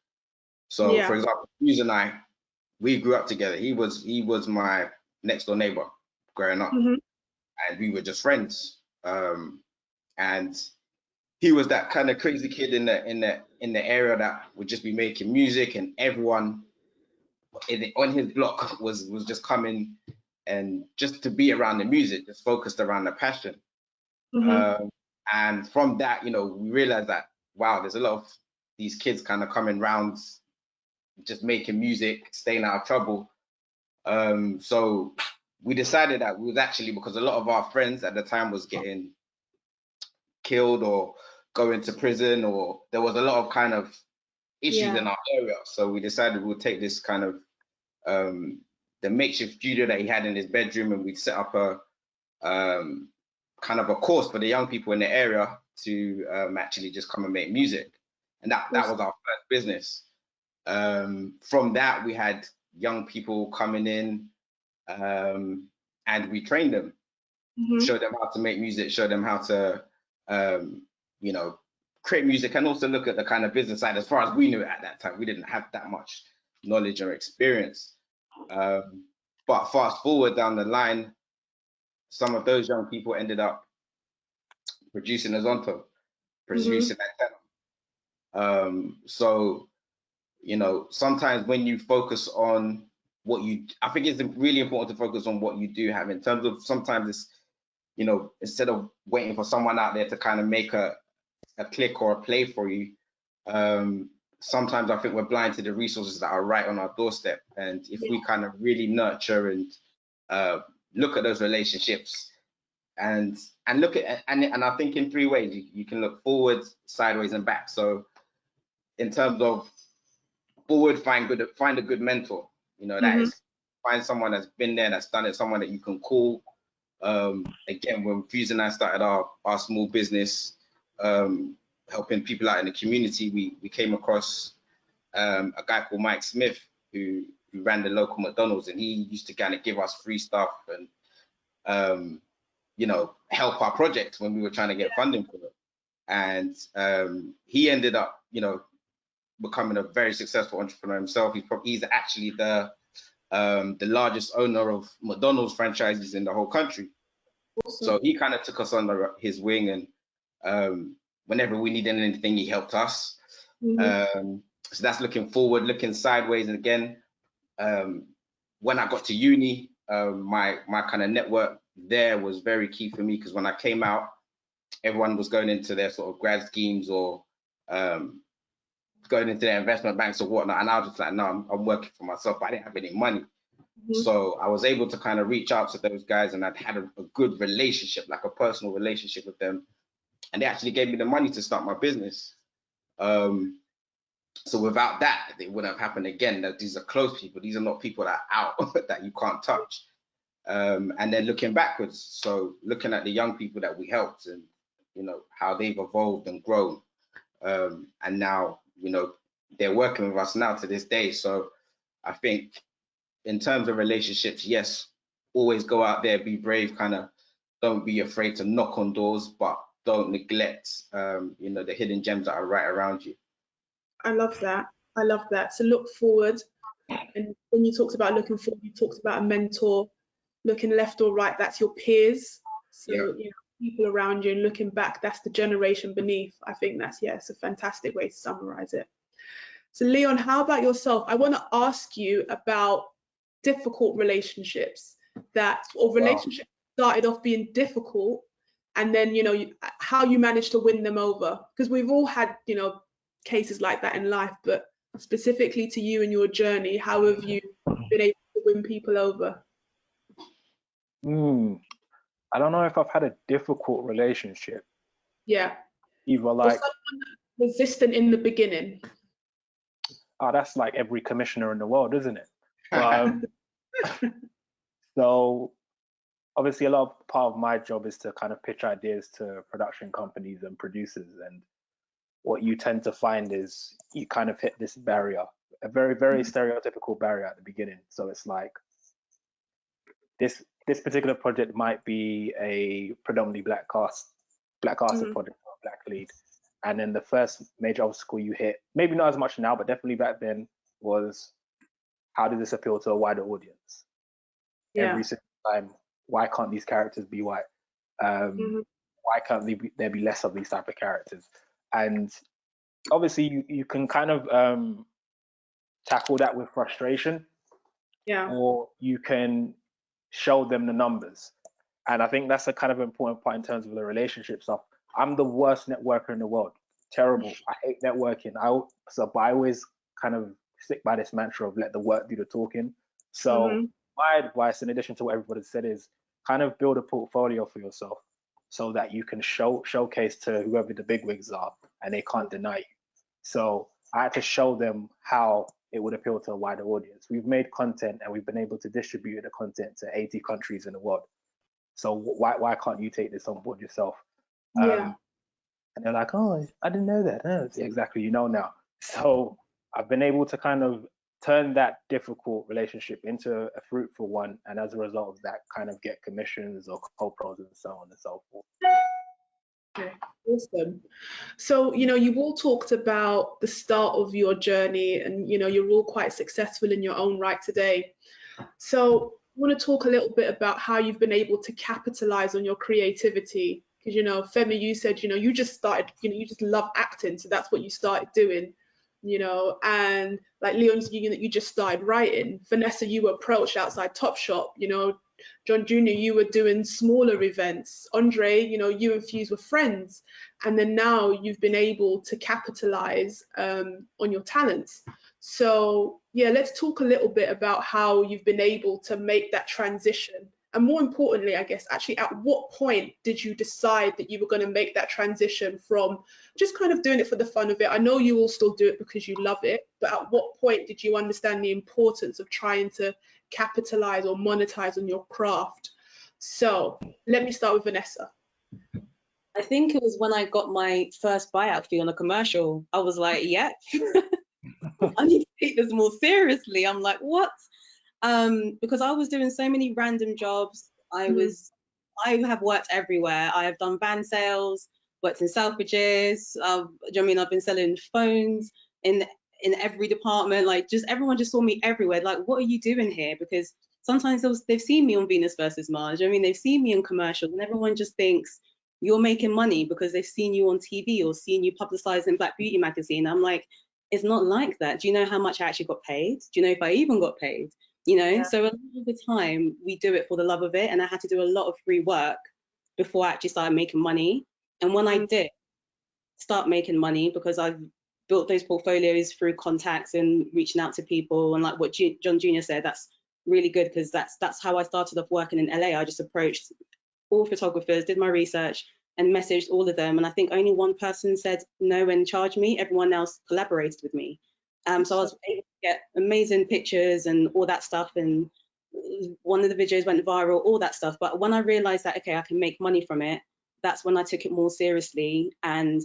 So for example, Hughes and I, we grew up together. He was my next door neighbor growing up, and we were just friends. And he was that kind of crazy kid in the area that would just be making music, and everyone on his block was just coming and just to be around the music, just focused around the passion. And from that, you know, we realized that, wow, there's a lot of these kids kind of coming round, just making music, staying out of trouble. So we decided that we was actually, because a lot of our friends at the time was getting killed or going to prison, or there was a lot of kind of issues in our area. So we decided we'll take this kind of the makeshift studio that he had in his bedroom, and we'd set up a kind of a course for the young people in the area to actually just come and make music. And that was our first business. From that, we had young people coming in, and we trained them, show them how to make music, show them how to, you know, create music, and also look at the kind of business side. As far as we knew at that time, we didn't have that much knowledge or experience. But fast forward down the line, some of those young people ended up producing a Zonto, producing antenna. So, you know, sometimes when you focus on what you, I think it's really important to focus on what you do have in terms of, sometimes it's, you know, instead of waiting for someone out there to kind of make a click or a play for you, sometimes I think we're blind to the resources that are right on our doorstep. And if we kind of really nurture and look at those relationships and look at, and I think in three ways, you can look forward, sideways, and back. So in terms of forward, find a good mentor, you know, that is, find someone that's been there, that's done it, someone that you can call. Again, when Fuse and I started our small business, helping people out in the community, we came across a guy called Mike Smith who ran the local McDonald's, and he used to kind of give us free stuff and you know, help our projects when we were trying to get funding for it. And he ended up, you know, becoming a very successful entrepreneur himself. He's actually the largest owner of McDonald's franchises in the whole country. Awesome. So he kind of took us under his wing, and whenever we needed anything, he helped us. So that's looking forward. Looking sideways, and again, when I got to uni, my kind of network there was very key for me, because when I came out, everyone was going into their sort of grad schemes or going into their investment banks or whatnot, and I was just like, no, I'm working for myself, but I didn't have any money. So I was able to kind of reach out to those guys, and I'd had a good relationship, like a personal relationship with them, and they actually gave me the money to start my business. So without that, it wouldn't have happened again. That these are close people. These are not people that are out that you can't touch. And then looking backwards, so looking at the young people that we helped, and you know how they've evolved and grown, and now, you know, they're working with us now to this day. So I think in terms of relationships, yes, always go out there, be brave, kind of don't be afraid to knock on doors, but don't neglect, you know, the hidden gems that are right around you. I love that. I love that. So look forward. And when you talked about looking forward, you talked about a mentor. Looking left or right, that's your peers. So, you know, people around you, and looking back, that's the generation beneath. I think that's, it's a fantastic way to summarize it. So Leon, how about yourself? I want to ask you about difficult relationships relationships started off being difficult, and then, you know, how you managed to win them over, because we've all had, you know, cases like that in life, but specifically to you and your journey, how have you been able to win people over? I don't know if I've had a difficult relationship. Yeah. Either like, or someone resistant in the beginning. Oh, that's like every commissioner in the world, isn't it? But, so obviously a lot of part of my job is to kind of pitch ideas to production companies and producers, and what you tend to find is you kind of hit this barrier, a very, very stereotypical barrier at the beginning. So it's like this particular project might be a predominantly black casted project or a black lead, and then the first major obstacle you hit, maybe not as much now, but definitely back then, was how does this appeal to a wider audience? Every single time, why can't these characters be white? Why can't there be less of these type of characters? And obviously you can kind of tackle that with frustration, or you can show them the numbers. And I think that's a kind of important part in terms of the relationship stuff. I'm the worst networker in the world. Terrible. I hate networking. But I always kind of stick by this mantra of let the work do the talking. So my advice, in addition to what everybody said, is kind of build a portfolio for yourself so that you can showcase to whoever the bigwigs are, and they can't deny you. So I had to show them how it would appeal to a wider audience. We've made content, and we've been able to distribute the content to 80 countries in the world. So why can't you take this on board yourself? And they're like, oh, I didn't know that. Oh, yeah, exactly, you know now. So I've been able to kind of turn that difficult relationship into a fruitful one, and as a result of that, kind of get commissions or co-pros and so on and so forth. Okay, awesome. So, you know, you've all talked about the start of your journey, and, you know, you're all quite successful in your own right today. So I want to talk a little bit about how you've been able to capitalize on your creativity Because, you know, Femi, you said, you know, you just started, you know, you just love acting, so that's what you started doing, you know. And like Leon, you just started writing. Vanessa, you were approached outside Topshop, you know. John Jr., you were doing smaller events. Andre, you know, you and Fuse were friends. And then now you've been able to capitalize on your talents. So yeah, let's talk a little bit about how you've been able to make that transition. And more importantly, I guess, actually, at what point did you decide that you were going to make that transition from just kind of doing it for the fun of it? I know you will still do it because you love it, but at what point did you understand the importance of trying to capitalize or monetize on your craft? So let me start with Vanessa. I think it was when I got my first buyout fee on a commercial. I was like, yeah, I need to take this more seriously. I'm like, what? Because I was doing so many random jobs. I have worked everywhere. I have done van sales, worked in Selfridges. Do you know what I mean? I've been selling phones in every department. Like, just everyone just saw me everywhere. Like, what are you doing here? Because sometimes they've seen me on Venus versus Mars. Do you know what I mean? They've seen me in commercials, and everyone just thinks you're making money because they've seen you on TV or seen you publicized in Black Beauty magazine. I'm like, it's not like that. Do you know how much I actually got paid? Do you know if I even got paid? You know, Yeah. so a lot of the time we do it for the love of it, and I had to do a lot of free work before I actually started making money. And when I did start making money, because I've built those portfolios through contacts and reaching out to people, and like what John Jr. said, that's really good, because that's how I started off working in LA. I just approached all photographers, did my research, and messaged all of them. And I think only one person said no and charged me. Everyone else collaborated with me. So I was able to get amazing pictures and all that stuff. And one of the videos went viral, all that stuff. But when I realized that, okay, I can make money from it, that's when I took it more seriously. And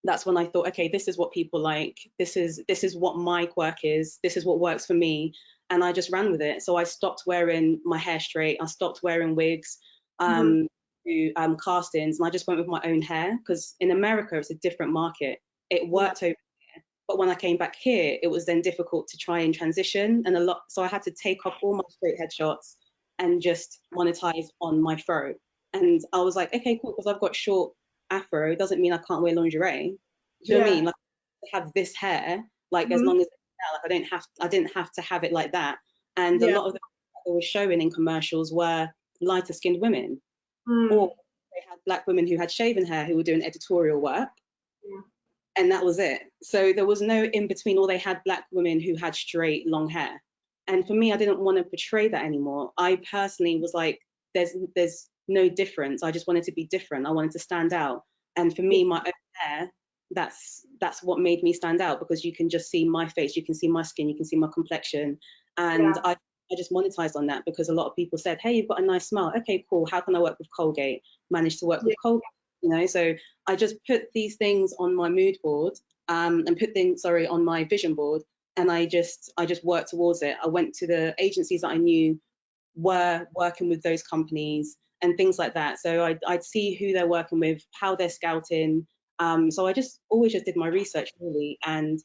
that's when I thought, okay, this is what people like. This is what my quirk is. This is what works for me. And I just ran with it. So I stopped wearing my hair straight. I stopped wearing wigs. To castings, and I just went with my own hair, because in America it's a different market. It worked over here, but when I came back here, it was then difficult to try and transition, and so I had to take off all my straight headshots and just monetize on my fro. And I was like, okay, cool, because I've got short afro, it doesn't mean I can't wear lingerie. Do you know what I mean? Like, I have this hair, like as long as it's there, like I didn't have to have it like that. And a lot of the that they were showing in commercials were lighter skinned women. Or they had Black women who had shaven hair who were doing editorial work, and that was it. So there was no in between, or they had Black women who had straight long hair. And for me, I didn't want to portray that anymore. I personally was like, there's no difference. I just wanted to be different. I wanted to stand out. And for me, my own hair, that's what made me stand out, because you can just see my face, you can see my skin, you can see my complexion. And I just monetized on that, because a lot of people said, hey, you've got a nice smile. Okay, cool. How can I work with Colgate? Managed to work with Colgate, you know? So I just put these things on my mood board, and put things, on my vision board. And I just worked towards it. I went to the agencies that I knew were working with those companies and things like that. So I'd see who they're working with, how they're scouting. So I just always just did my research, really, and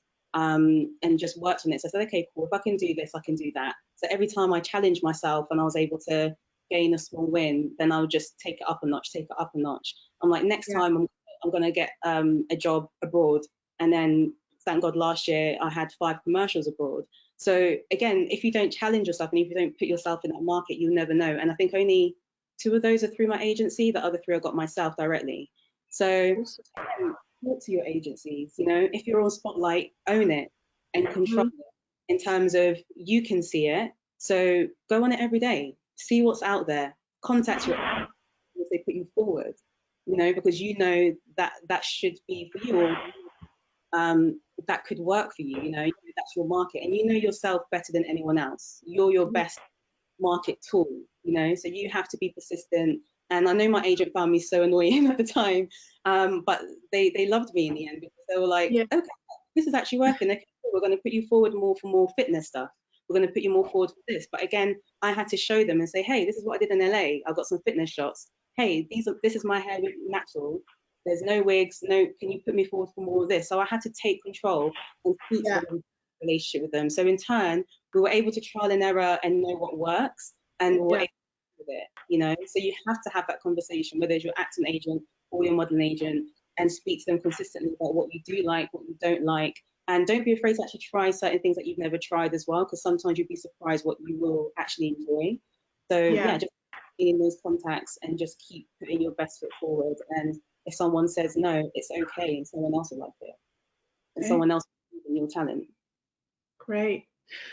just worked on it. So I said, okay, cool, if I can do this, I can do that. So every time I challenged myself and I was able to gain a small win, then I would just take it up a notch, take it up a notch. I'm like, next time I'm going to get a job abroad. And then thank God last year I had 5 commercials abroad. So again, if you don't challenge yourself and if you don't put yourself in that market, you'll never know. And I think only 2 of those are through my agency. The other 3 I got myself directly. So talk to your agencies, you know, if you're on Spotlight, own it and control it, in terms of you can see it. So go on it every day, see what's out there, contact your agent if they put you forward, you know, because you know that should be for you, or that could work for you, you know, that's your market, and you know yourself better than anyone else. You're your best market tool, you know, so you have to be persistent. And I know my agent found me so annoying at the time, but they loved me in the end, because they were like, okay, this is actually working. Okay, cool. We're going to put you forward more for more fitness stuff. We're going to put you more forward for this. But again, I had to show them and say, hey, this is what I did in LA. I got some fitness shots. Hey, this is my hair natural. There's no wigs. No, can you put me forward for more of this? So I had to take control and keep the relationship with them. So in turn, we were able to trial and error and know what works, and we were able to do with it, you know. So you have to have that conversation, whether it's your acting agent or your modeling agent and speak to them consistently about what you do like, what you don't like. And don't be afraid to actually try certain things that you've never tried as well, because sometimes you'd be surprised what you will actually enjoy. So yeah, just in those contacts and just keep putting your best foot forward. And if someone says no, it's okay, and someone else will like it, and someone else will believe in your talent. Great.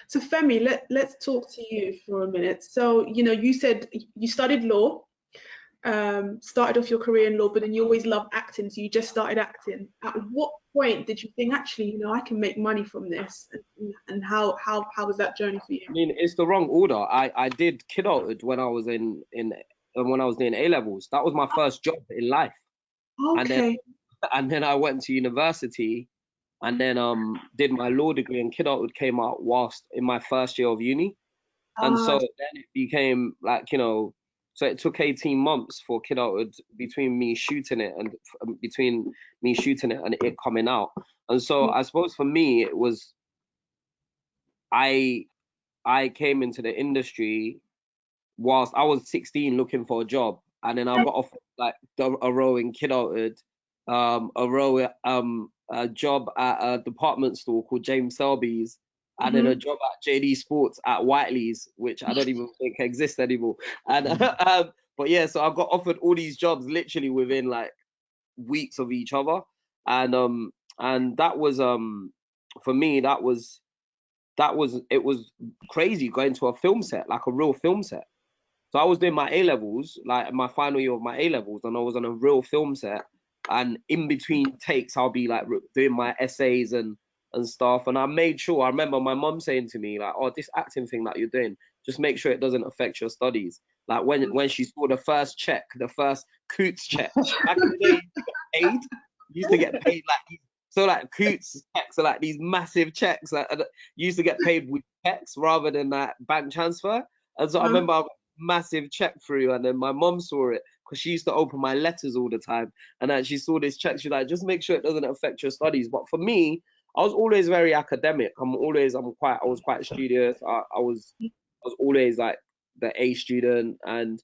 So Femi, let's talk to you for a minute. So, you know, you said you studied law, started off your career in law, but then you always loved acting, so you just started acting. At what point did you think, actually, you know, I can make money from this? And how was that journey for you? I mean, it's the wrong order. I did kidulthood when I was when I was doing A levels. That was my first job in life. Okay. And then I went to university, and then did my law degree, and kidulthood came out whilst in my first year of uni. And so then it became like, you know, so it took 18 months for kidulthood between me shooting it and it coming out. And so I suppose for me it was, I came into the industry whilst I was 16 looking for a job, and then I got offered like a row in kidulthood, a job at a department store called James Selby's, and then a job at JD Sports at Whiteley's, which I don't even think exists anymore. And but yeah, so I got offered all these jobs literally within like weeks of each other, and that was for me it was crazy going to a film set, like a real film set. So I was doing my A levels, like my final year of my A levels, and I was on a real film set. And in between takes, I'll be like doing my essays and stuff. And I made sure, I remember my mum saying to me, like, oh, this acting thing that you're doing, just make sure it doesn't affect your studies. Like when she saw the first check, the first Coots check, back in the day, you used to get paid like, so like Coots checks are like these massive checks. Like, you used to get paid with checks rather than that bank transfer. And so I remember I got a massive check through, and then my mom saw it because she used to open my letters all the time. And then she saw this check. She's like, just make sure it doesn't affect your studies. But for me, I was always very academic. I was quite studious. I was always like the A student and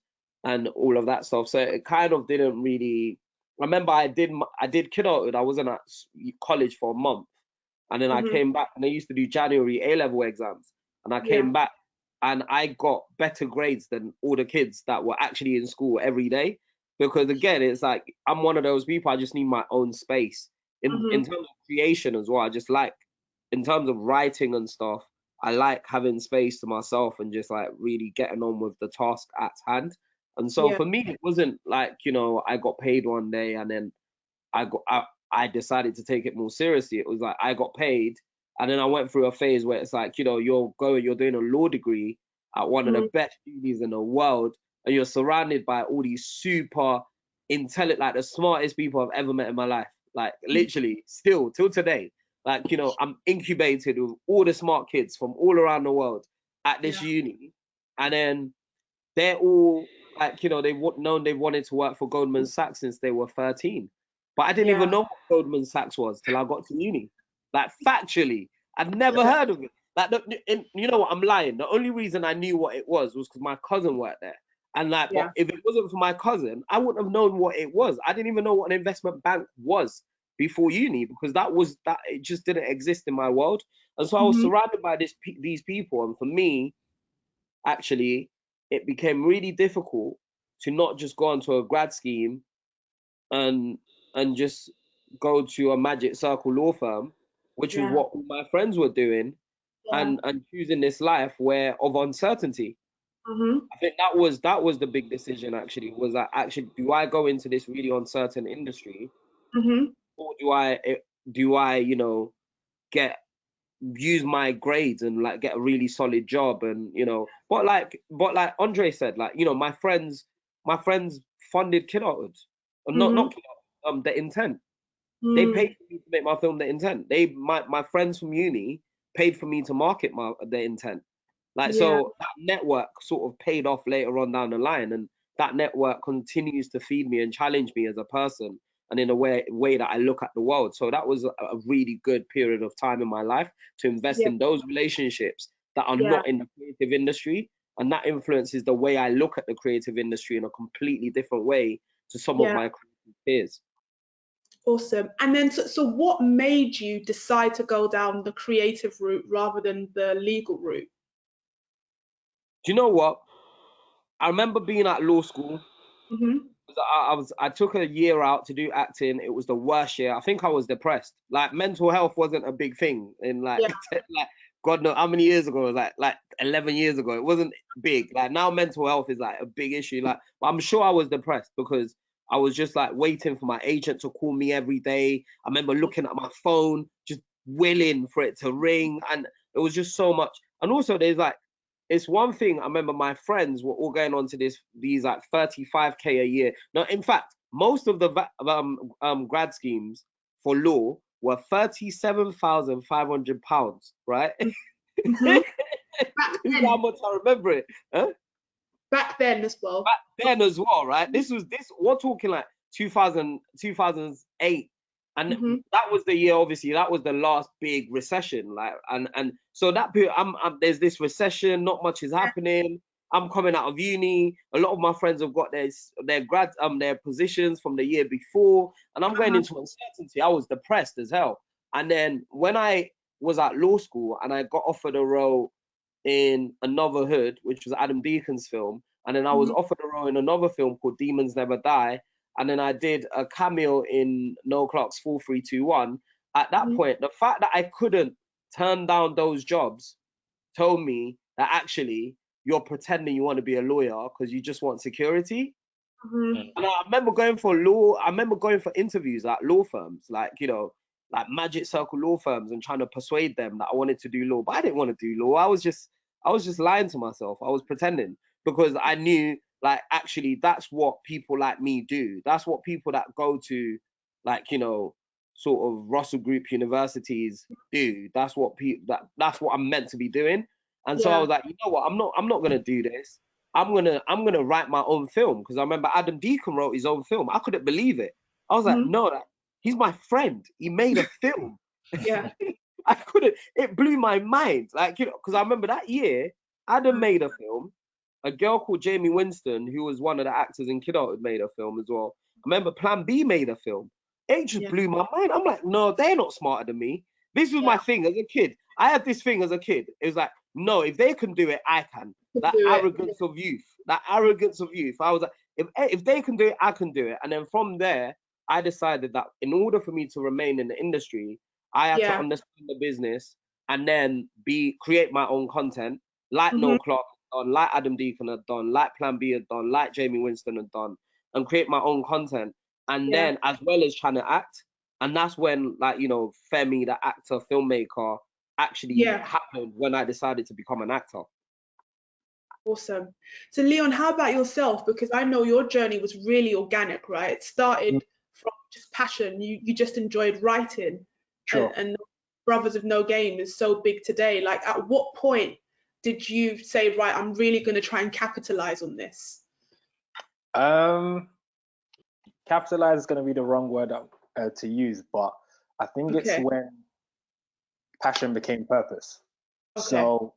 all of that stuff. So it kind of didn't really. I remember I did kidulthood. I wasn't at college for a month, and then I came back, and I used to do January A level exams, and I came back, and I got better grades than all the kids that were actually in school every day. Because again, it's like I'm one of those people. I just need my own space in terms of creation as well. I just like, in terms of writing and stuff, I like having space to myself and just like really getting on with the task at hand. And so for me, it wasn't like, you know, I got paid one day and then I decided to take it more seriously. It was like I got paid, and then I went through a phase where it's like, you know, you're doing a law degree at one of the best unis in the world, and you're surrounded by all these super intelligent, like the smartest people I've ever met in my life. Like literally, still till today. Like, you know, I'm incubated with all the smart kids from all around the world at this uni, and then they're all like, you know, they've wanted to work for Goldman Sachs since they were 13. But I didn't even know what Goldman Sachs was till I got to uni. Like factually, I'd never heard of it. Like, you know what? I'm lying. The only reason I knew what it was because my cousin worked there. And like, but if it wasn't for my cousin, I wouldn't have known what it was. I didn't even know what an investment bank was before uni, because it just didn't exist in my world. And so I was surrounded by these people, and for me, actually, it became really difficult to not just go onto a grad scheme and just go to a magic circle law firm, which was what all my friends were doing, and choosing this life of uncertainty. I think that was the big decision, actually, was that actually, do I go into this really uncertain industry, or do I you know, use my grades and like get a really solid job, and you know, but like Andre said, like, you know, my friends funded kidulthood, not kidulthood, The Intent. They paid for me to make my film The Intent. My friends from uni paid for me to market The Intent. Like, so that network sort of paid off later on down the line, and that network continues to feed me and challenge me as a person, and in a way that I look at the world. So that was a really good period of time in my life to invest in those relationships that are not in the creative industry, and that influences the way I look at the creative industry in a completely different way to some of my creative peers. Awesome. And then, so what made you decide to go down the creative route rather than the legal route? Do you know what? I remember being at law school. Mm-hmm. I took a year out to do acting. It was the worst year. I think I was depressed. Like mental health wasn't a big thing in like Yeah. like God knows how many years ago. It was like 11 years ago. It wasn't big. Like now mental health is like a big issue. Like, but I'm sure I was depressed because I was just like waiting for my agent to call me every day. I remember looking at my phone, just willing for it to ring, and it was just so much. And also there's like, it's one thing. I remember my friends were all going on to these like 35K a year. Now, in fact, most of the grad schemes for law were £37,500, right? Mm-hmm. This is how much I remember it. Huh? Back then as well. Back then as well, right? We're talking like 2008. And Mm-hmm. that was the year, obviously, that was the last big recession. Like, and so that period, there's this recession, not much is happening. I'm coming out of uni. A lot of my friends have got their positions from the year before, and I'm going into uncertainty. I was depressed as hell. And then when I was at law school and I got offered a role in Another Hood, which was Adam Deacon's film, and then I was offered a role in another film called Demons Never Die, and then I did a cameo in Noel Clarke's 4321. At that point, the fact that I couldn't turn down those jobs told me that actually you're pretending you want to be a lawyer because you just want security. And I remember going for interviews at law firms, like, you know, like Magic Circle law firms, and trying to persuade them that I wanted to do law, but I didn't want to do law. I was just lying to myself. I was pretending because I knew, like, actually that's what people like me do. That's what people that go to, like, you know, sort of Russell Group universities do. That's what that's what I'm meant to be doing. And so I was like, you know what, I'm not gonna do this. I'm gonna write my own film, because I remember Adam Deacon wrote his own film. I couldn't believe it. I was like, no, he's my friend. He made a film. Yeah. I couldn't. It blew my mind. Like, you know, because I remember that year, Adam made a film. A girl called Jamie Winston, who was one of the actors in Kidulthood, made a film as well. I remember Plan B made a film. It just blew my mind. I'm like, no, they're not smarter than me. This was my thing as a kid. I had this thing as a kid. It was like, no, if they can do it, I can. That arrogance of youth. That arrogance of youth. I was like, if they can do it, I can do it. And then from there, I decided that in order for me to remain in the industry, I had to understand the business and then create my own content, like Noel Clarke had done, like Adam Deacon had done, like Plan B had done, like Jamie Winston had done, and create my own content. And then, as well as trying to act, and that's when, like, you know, Femi, the actor, filmmaker, actually happened when I decided to become an actor. Awesome. So Leon, how about yourself? Because I know your journey was really organic, right? It started from just passion. You just enjoyed writing. Sure. And Brothers of No Game is so big today. Like, at what point did you say, right, I'm really going to try and capitalize on this? Capitalize is going to be the wrong word to use, but I think it's when passion became purpose. So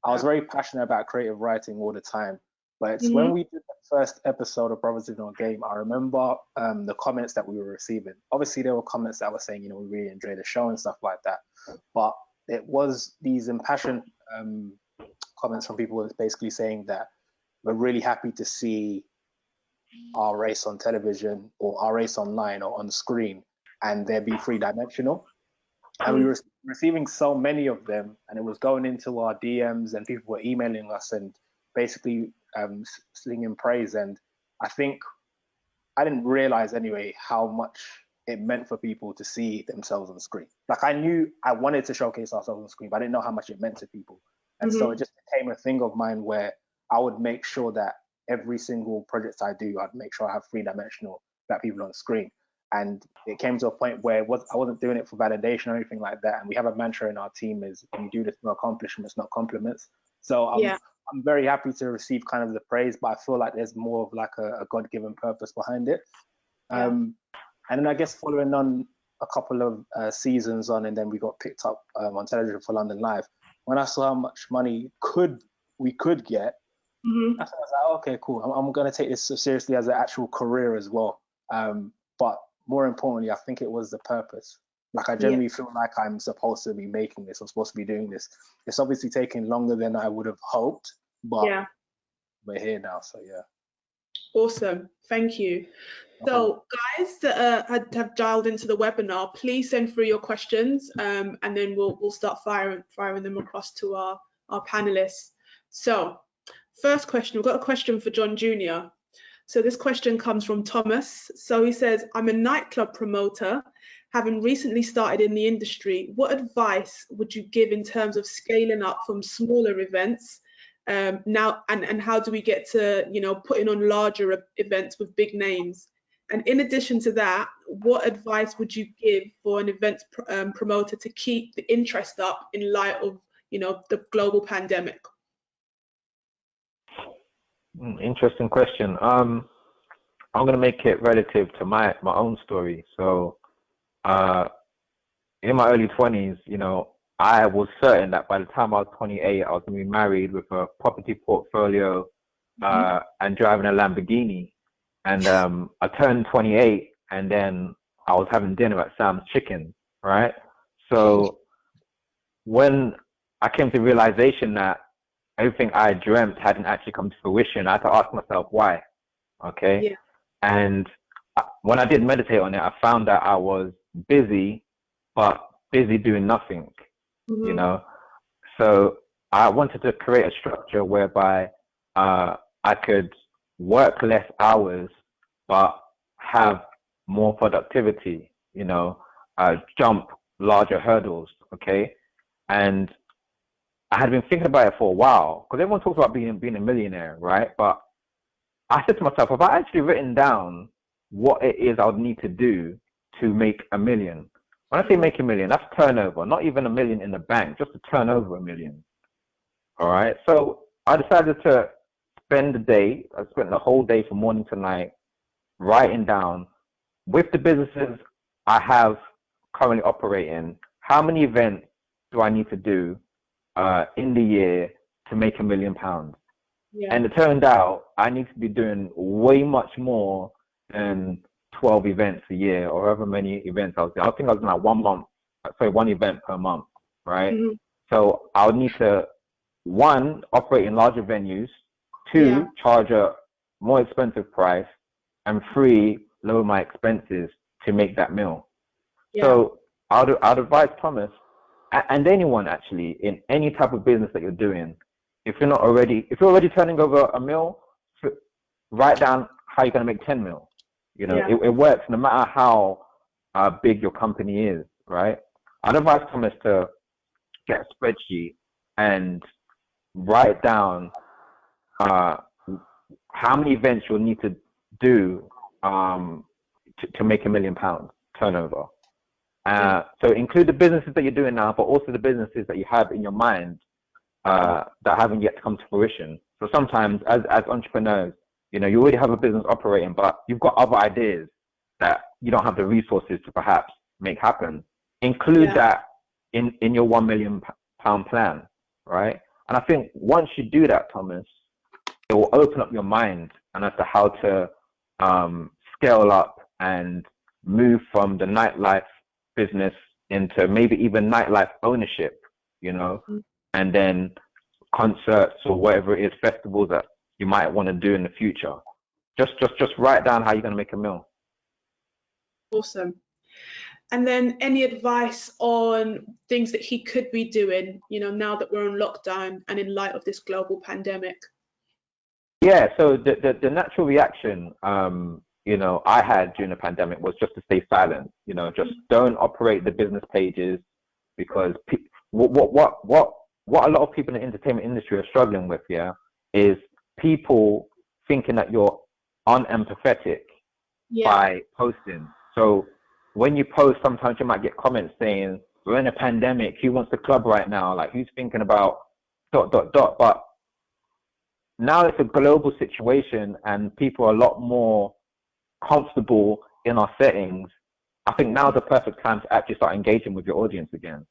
I was very passionate about creative writing all the time, but it's when we did the first episode of Brothers of No Game, I remember the comments that we were receiving. Obviously, there were comments that were saying, you know, we really enjoy the show and stuff like that, but it was these impassioned comments from people basically saying that we're really happy to see our race on television or our race online or on screen, and they'd be three-dimensional. And we were receiving so many of them, and it was going into our DMs, and people were emailing us and basically singing praise. And I think I didn't realize anyway how much it meant for people to see themselves on the screen. Like, I knew I wanted to showcase ourselves on the screen, but I didn't know how much it meant to people. And so it just became a thing of mine where I would make sure that every single project I do, I'd make sure I have three-dimensional black people on the screen. And it came to a point where I wasn't doing it for validation or anything like that. And we have a mantra in our team is, you do this for accomplishments, not compliments. So I'm very happy to receive kind of the praise, but I feel like there's more of like a God-given purpose behind it. And then I guess following on a couple of seasons on, and then we got picked up on television for London Live. When I saw how much money we could get, I was like, okay, cool. I'm going to take this seriously as an actual career as well. but more importantly, I think it was the purpose. Like I genuinely feel like I'm supposed to be making this. I'm supposed to be doing this. It's obviously taking longer than I would have hoped, but we're here now. So yeah. Awesome. Thank you. So guys that have dialed into the webinar, please send through your questions, and then we'll start firing them across to our panelists. So first question, we've got a question for John Jr. So this question comes from Thomas. So he says, I'm a nightclub promoter, having recently started in the industry. What advice would you give in terms of scaling up from smaller events now, and how do we get to, you know, putting on larger events with big names? And in addition to that, what advice would you give for an event promoter to keep the interest up in light of, you know, the global pandemic? Interesting question. I'm going to make it relative to my own story. So in my early 20s, you know, I was certain that by the time I was 28, I was going to be married with a property portfolio and driving a Lamborghini. And I turned 28, and then I was having dinner at Sam's Chicken, right? So when I came to the realization that everything I dreamt hadn't actually come to fruition, I had to ask myself why, okay? Yeah. And when I did meditate on it, I found that I was busy, but busy doing nothing, you know? So I wanted to create a structure whereby I could work less hours, but have more productivity, you know, jump larger hurdles, okay? And I had been thinking about it for a while, because everyone talks about being a millionaire, right? But I said to myself, have I actually written down what it is I would need to do to make $1 million? When I say make $1 million, that's turnover, not even $1 million in the bank, just to turn over $1 million. All right. So I decided to spend the day, I spent the whole day from morning to night writing down with the businesses I have currently operating, how many events do I need to do in the year to make £1 million? Yeah. And it turned out I need to be doing way much more than 12 events a year, or however many events I was doing. I think I was doing like one event per month, right? So I would need to, 1, operate in larger venues, 2, charge a more expensive price, and 3, lower my expenses to make that meal. So I'd advise Thomas, and anyone actually, in any type of business that you're doing, if you're already turning over $1 million, write down how you're going to make 10 million. You know, it works no matter how big your company is, right? I'd advise Thomas to get a spreadsheet and write down how many events you'll need to do to make £1 million turnover. So include the businesses that you're doing now, but also the businesses that you have in your mind that haven't yet come to fruition. So sometimes as entrepreneurs, you know, you already have a business operating, but you've got other ideas that you don't have the resources to perhaps make happen. Include that in your £1 million plan, right? And I think once you do that, Thomas, it will open up your mind and as to how to scale up and move from the nightlife business into maybe even nightlife ownership, you know, and then concerts or whatever it is, festivals that you might want to do in the future. Just write down how you're going to make $1 million. Awesome. And then any advice on things that he could be doing, you know, now that we're on lockdown and in light of this global pandemic? Yeah, so the natural reaction, you know, I had during the pandemic was just to stay silent, you know, just don't operate the business pages, because what a lot of people in the entertainment industry are struggling with, is people thinking that you're unempathetic by posting. So when you post, sometimes you might get comments saying, we're in a pandemic, who wants the club right now? Like, who's thinking about ... But now it's a global situation and people are a lot more comfortable in our settings. I think now's the perfect time to actually start engaging with your audience again.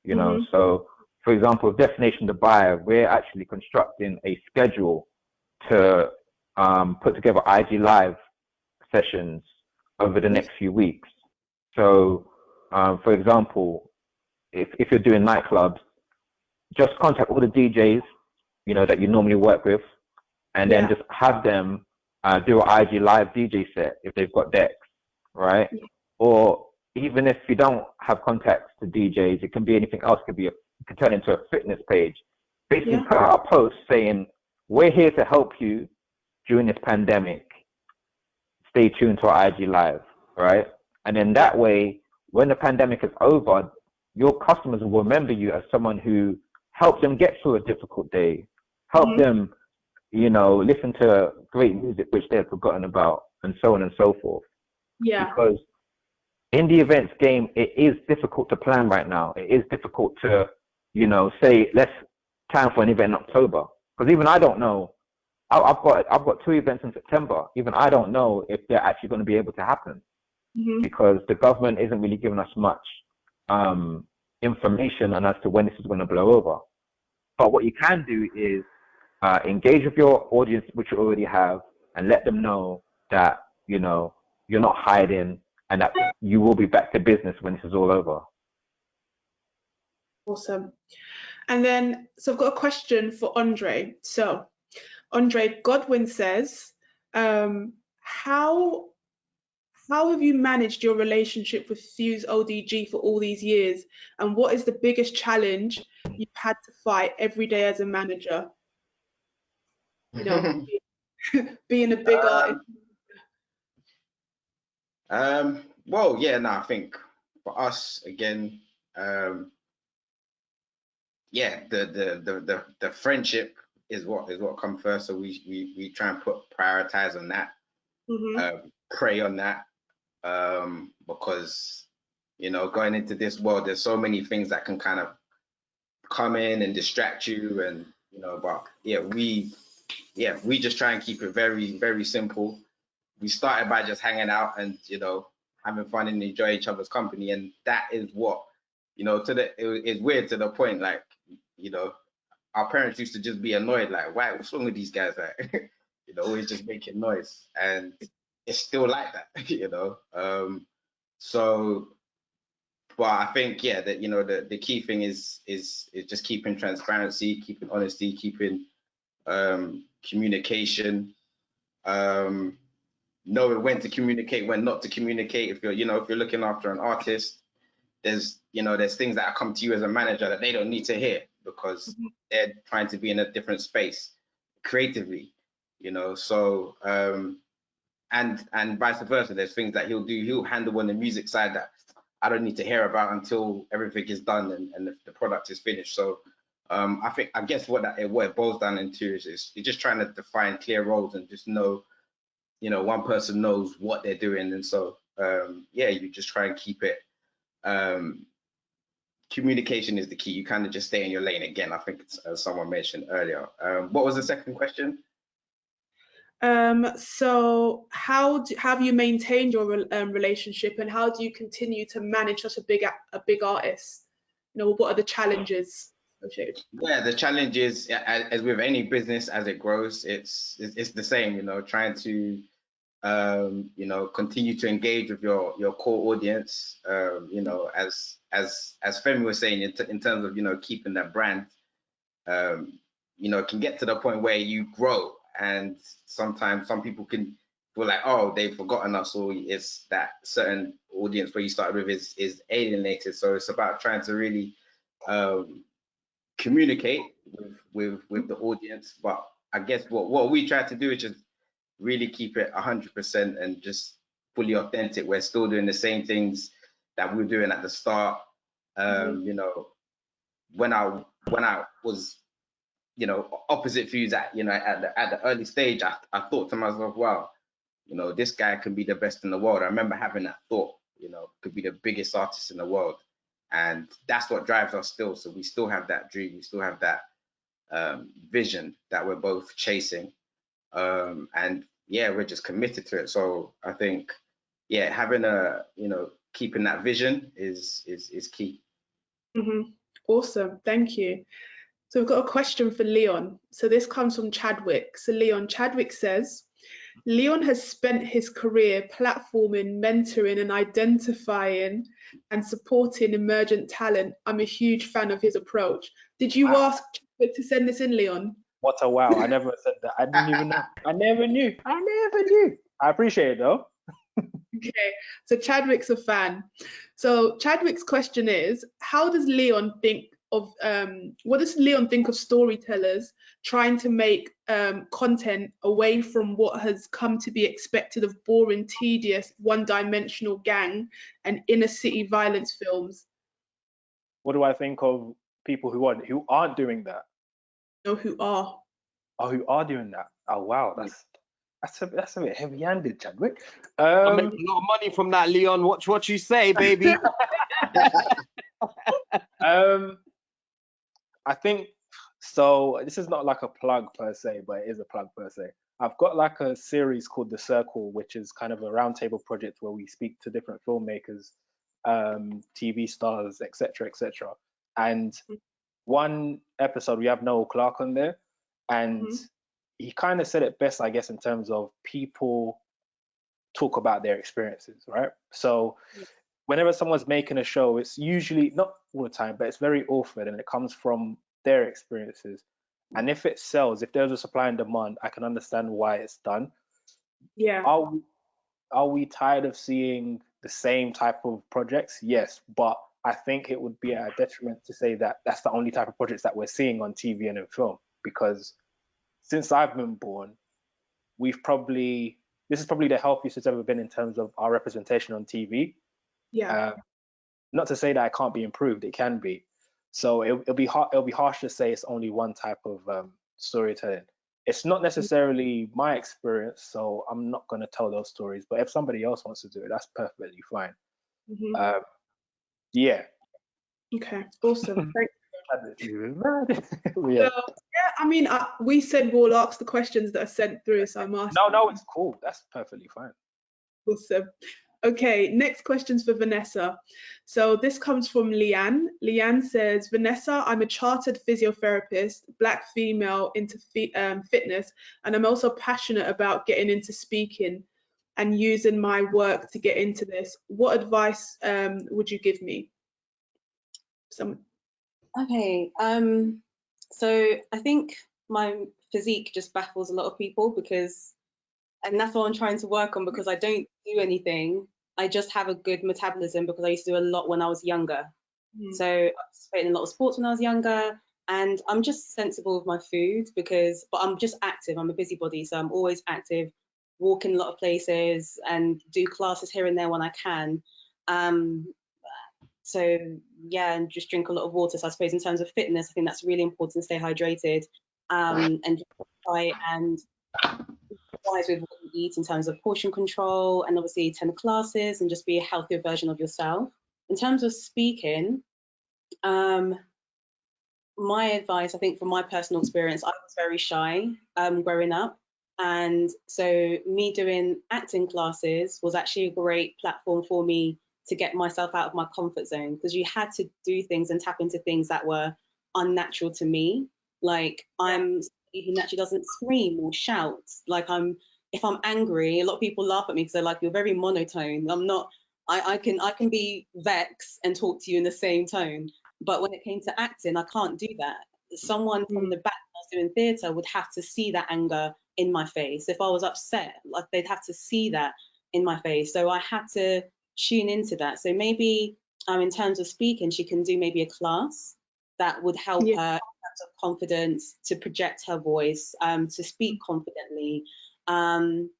You know, so for example, with Destination Dubai, we're actually constructing a schedule to put together IG Live sessions over the next few weeks. So, for example, if you're doing nightclubs, just contact all the DJs, that you normally work with, and then just have them do an IG live DJ set if they've got decks, right? Yeah. Or even if you don't have contacts to DJs, it can be anything else. It can turn into a fitness page. Basically, put out a post saying, "We're here to help you during this pandemic. Stay tuned to our IG live," right? And then that way, when the pandemic is over, your customers will remember you as someone who helped them get through a difficult day, helped them, listen to great music which they had forgotten about, and so on and so forth. Yeah. Because in the events game, it is difficult to plan right now. It is difficult to, say, let's plan for an event in October. Because even I don't know. I've got 2 events in September. Even I don't know if they're actually going to be able to happen, because the government isn't really giving us much information on as to when this is going to blow over. But what you can do is engage with your audience, which you already have, and let them know that you're not hiding, and that you will be back to business when this is all over. Awesome. And then, so I've got a question for Andre. So Andre Godwin says, how have you managed your relationship with Fuse ODG for all these years? And what is the biggest challenge you've had to fight every day as a manager? Being a big artist. Well, yeah, no, I think for us again, the friendship is what comes first. So we try and prioritize on that, pray on that, because going into this world, there's so many things that can kind of come in and distract you, and but we just try and keep it very, very simple. We started by just hanging out and having fun and enjoy each other's company, and that is what it's weird to the point, like our parents used to just be annoyed, like, why, what's wrong with these guys, like always just making noise, and it's still like that. So but I think that the key thing is just keeping transparency, keeping honesty, keeping communication, knowing when to communicate, when not to communicate. If you're looking after an artist, there's things that come to you as a manager that they don't need to hear, because they're trying to be in a different space creatively, so and vice versa. There's things that he'll handle on the music side that I don't need to hear about until everything is done and the product is finished. So I guess what it boils down into is you're just trying to define clear roles and just know, one person knows what they're doing. And so you just try and keep it. Communication is the key. You kind of just stay in your lane. Again, I think it's, as someone mentioned earlier. What was the second question? So how have you maintained your relationship, and how do you continue to manage such a big artist? What are the challenges associated? Yeah, the challenge is, as with any business, as it grows, it's the same. Trying to continue to engage with your core audience. As Femi was saying, in terms of keeping that brand, it can get to the point where you grow. And sometimes some people can feel like, oh, they've forgotten us, or it's that certain audience where you started with is alienated. So it's about trying to really communicate with the audience. But I guess what we try to do is just really keep it 100% and just fully authentic. We're still doing the same things that we were doing at the start. When I was opposite Fuse at the early stage, I thought to myself, wow, this guy can be the best in the world. I remember having that thought, could be the biggest artist in the world, and that's what drives us still. So we still have that dream, we still have that vision that we're both chasing, and we're just committed to it. So I think having keeping that vision is key. Awesome, thank you. So we've got a question for Leon. So this comes from Chadwick. So Leon, Chadwick says, Leon has spent his career platforming, mentoring and identifying and supporting emergent talent. I'm a huge fan of his approach. Did you ask Chadwick to send this in, Leon? What a wow. I never said that. I didn't even know. I never knew. I appreciate it though. Okay, so Chadwick's a fan. So Chadwick's question is, how does Leon think of, what does Leon think of storytellers trying to make content away from what has come to be expected of boring, tedious, one-dimensional gang and inner city violence films? What do I think of people who aren't doing that? No, who are? Oh, who are doing that? Oh wow, that's a bit heavy-handed, Chadwick. I make a lot of money from that, Leon. Watch what you say, baby. I think so. This is not like a plug per se, but it is a plug per se. I've got like a series called The Circle, which is kind of a roundtable project where we speak to different filmmakers, TV stars, etc., etc. And one episode we have Noel Clarke on there, and he kind of said it best, I guess, in terms of people talk about their experiences, right? So whenever someone's making a show, it's usually not all the time, but it's very often, and it comes from their experiences. And if it sells, if there's a supply and demand, I can understand why it's done. Yeah. Are we tired of seeing the same type of projects? Yes, but I think it would be a detriment to say that that's the only type of projects that we're seeing on TV and in film, because since I've been born, this is probably the healthiest it's ever been in terms of our representation on TV. Yeah. Not to say that it can't be improved, it can be. So it'll be harsh to say it's only one type of storytelling. It's not necessarily my experience, so I'm not going to tell those stories. But if somebody else wants to do it, that's perfectly fine. Yeah. Okay, awesome. Thank you. yeah. I mean, we said we'll ask the questions that are sent through, so I'm asking. No, it's cool. That's perfectly fine. Awesome. Okay, next question's for Vanessa. So this comes from Leanne. Leanne says, Vanessa, I'm a chartered physiotherapist, Black female into fitness, and I'm also passionate about getting into speaking and using my work to get into this. What advice would you give me? Okay, so I think my physique just baffles a lot of people and that's what I'm trying to work on, because I don't do anything. I just have a good metabolism because I used to do a lot when I was younger. So I participated in a lot of sports when I was younger, and I'm just sensible with my food but I'm just active. I'm a busybody, so I'm always active, walk in a lot of places and do classes here and there when I can. So yeah, and just drink a lot of water. So I suppose in terms of fitness, I think that's really important to stay hydrated, and just try and wise with what you eat in terms of portion control, and obviously attend classes and just be a healthier version of yourself. In terms of speaking, my advice, I think from my personal experience, I was very shy growing up. And so me doing acting classes was actually a great platform for me to get myself out of my comfort zone, because you had to do things and tap into things that were unnatural to me. Like I'm somebody who naturally doesn't scream or shout. Like if I'm angry, a lot of people laugh at me because they're like, you're very monotone. I'm not. I can be vexed and talk to you in the same tone. But when it came to acting, I can't do that. Someone from the back when I was doing theatre would have to see that anger in my face. If I was upset, like they'd have to see that in my face. So I had to tune into that. So maybe in terms of speaking, she can do maybe a class that would help her in terms of confidence, to project her voice, to speak confidently. And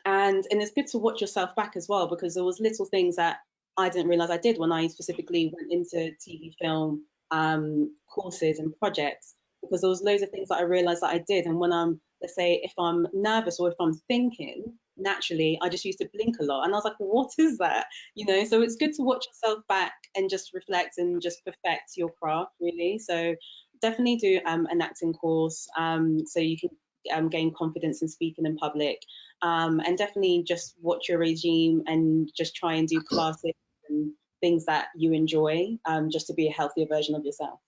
it's good to watch yourself back as well, because there was little things that I didn't realize I did when I specifically went into TV film courses and projects, because there was loads of things that I realized that I did. And when let's say if I'm nervous or if I'm thinking, naturally I just used to blink a lot, and I was like, what is that? So it's good to watch yourself back and just reflect and just perfect your craft, really. So definitely do an acting course, so you can gain confidence in speaking in public, and definitely just watch your regime and just try and do classes and things that you enjoy, just to be a healthier version of yourself.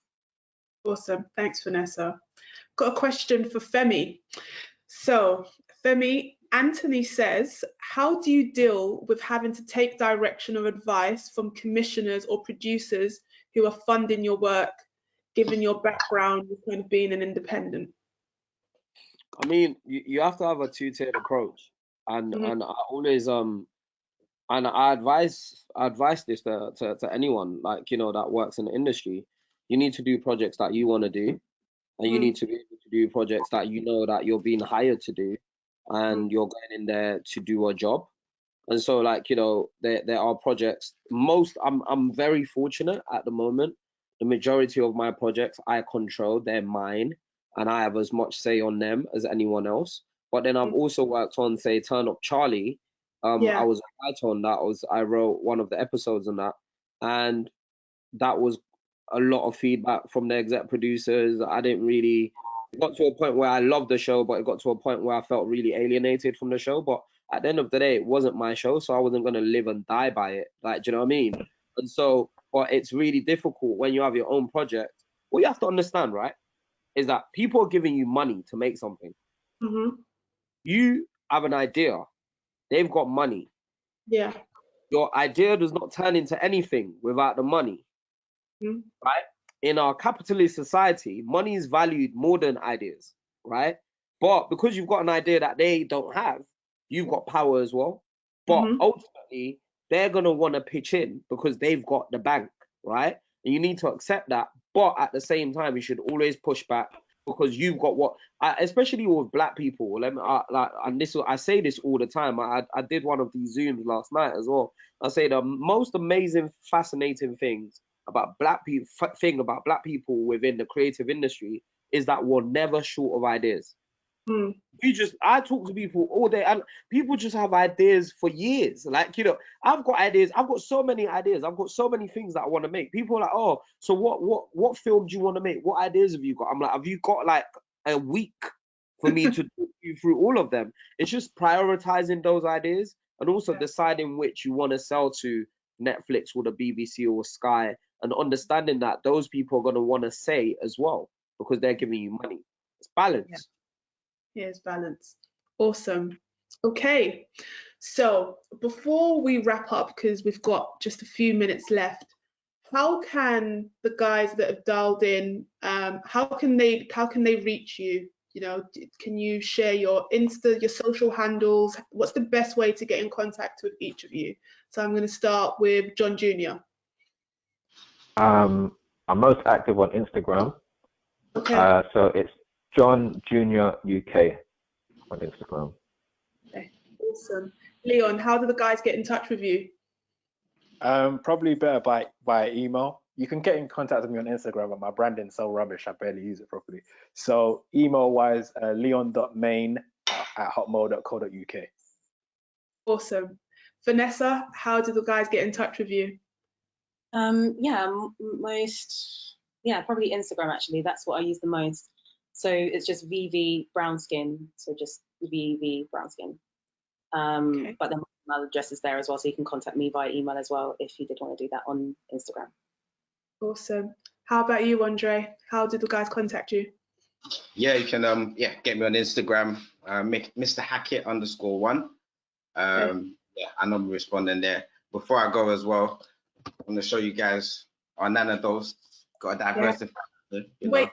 Awesome. Thanks, Vanessa. Got a question for Femi. So, Femi, Anthony says, how do you deal with having to take direction or advice from commissioners or producers who are funding your work, given your background with kind of being an independent? I mean, you have to have a two-tiered approach, and Mhm. I always and I advise this to anyone, like, you know, that works in the industry. You need to do projects that you want to do, and you Mhm. need to be able to do projects that you know that you're being hired to do, and you're going in there to do a job. And so, like, you know, there are projects. I'm very fortunate at the moment. The majority of my projects I control, they're mine, and I have as much say on them as anyone else. But then I've also worked on, say, Turn Up Charlie. I Yeah. was a writer on that. I wrote one of the episodes on that, and that was a lot of feedback from the exec producers. I didn't really. It got to a point where I loved the show, but it got to a point where I felt really alienated from the show. But at the end of the day, it wasn't my show, so I wasn't gonna live and die by it. Like, do you know what I mean? And so, but it's really difficult when you have your own project. What you have to understand, right, is that people are giving you money to make something. Mhm. You have an idea, they've got money. Yeah. Your idea does not turn into anything without the money. Mhm. Right? In our capitalist society, money is valued more than ideas, right? But because you've got an idea that they don't have, you've got power as well. But Mhm. ultimately, they're gonna want to pitch in because they've got the bank, right? And you need to accept that. But at the same time, you should always push back because you've got what, especially with black people. Let me and this, I say this all the time. I did one of these Zooms last night as well. I say the most amazing, fascinating things about black people about black people within the creative industry is that we're never short of ideas. Mm. I talk to people all day, and people just have ideas for years. Like, you know, I've got ideas. I've got so many ideas. I've got so many things that I want to make. People are like, oh, so what film do you want to make? What ideas have you got? I'm like, have you got like a week for me to talk you through all of them? It's just prioritizing those ideas and also deciding which you want to sell to Netflix or the BBC or Sky, and understanding that those people are going to want to say as well because they're giving you money. It's balance. Here's balance. Awesome. Okay, so before we wrap up, because we've got just a few minutes left, how can the guys that have dialed in, how can they reach you? You know, can you share your your social handles? What's the best way to get in contact with each of you? So I'm going to start with John Jr. I'm most active on Instagram. Okay. So it's John Jr. UK on Instagram. Okay. Awesome. Leon, how do the guys get in touch with you? Probably better by email. You can get in contact with me on Instagram, but my branding's so rubbish, I barely use it properly. So email-wise, leon.main@hotmail.co.uk. Awesome. Vanessa, how do the guys get in touch with you? Probably Instagram actually. That's what I use the most. So it's just VV Brownskin. So just VV Brownskin. Okay. But then my email address is there as well, so you can contact me via email as well if you did want to do that on Instagram. Awesome. How about you, Andre? How did the guys contact you? Yeah, you can get me on Instagram, Mr. Hackett_1. Yeah, and I'm responding there. Before I go as well, I'm gonna show you guys our Nana dolls. Got a diversify. Wait,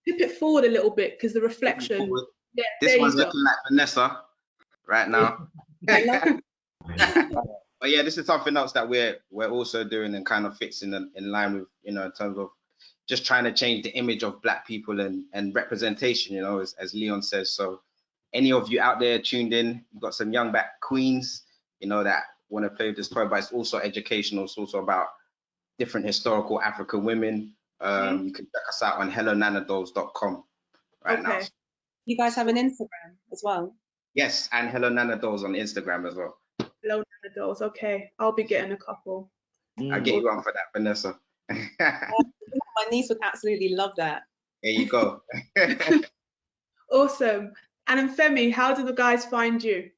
tip it forward a little bit because the reflection. Yeah, this there one's you go. looking like Vanessa right now. I love But yeah, this is something else that we're also doing and kind of fits in line with, you know, in terms of just trying to change the image of black people and representation, you know, as Leon says. So any of you out there tuned in, you've got some young black queens, you know, that want to play with this toy, but it's also educational. It's also about different historical African women. You can check us out on hellonanadolls.com right now. You guys have an Instagram as well? Yes, and Hello Nana Dolls on Instagram as well. Hello, Nana Dolls. Okay, I'll be getting a couple. I'll get you on for that, Vanessa. My niece would absolutely love that. There you go. Awesome. And Femi, how do the guys find you?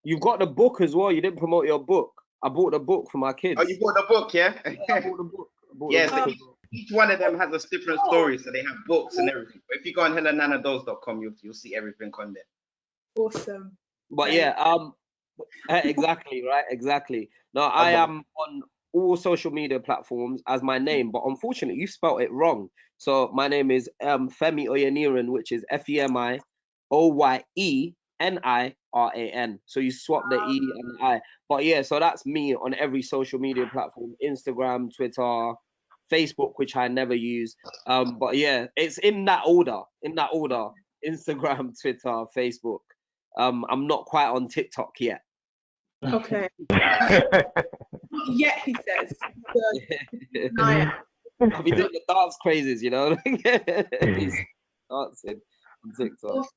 You've got the book as well. You didn't promote your book. I bought the book for my kids. Oh, you bought the book, yeah? Yeah, I bought the book. Yes, each one of them has a different story, so they have books and everything. But if you go on hellonanadolls.com, you'll see everything on there. Awesome. But yeah, exactly, right, exactly. No, I am on all social media platforms as my name, but unfortunately you spelled it wrong. So my name is Femi Oyeniran, which is FEMI OYENIRAN. So you swap the E and the I. But yeah, so that's me on every social media platform: Instagram, Twitter, Facebook, which I never use. But yeah, it's in that order. Instagram, Twitter, Facebook. I'm not quite on TikTok yet. Okay. Not yet, he says. I'll be doing the dance crazes, you know. He's dancing on TikTok. Awesome.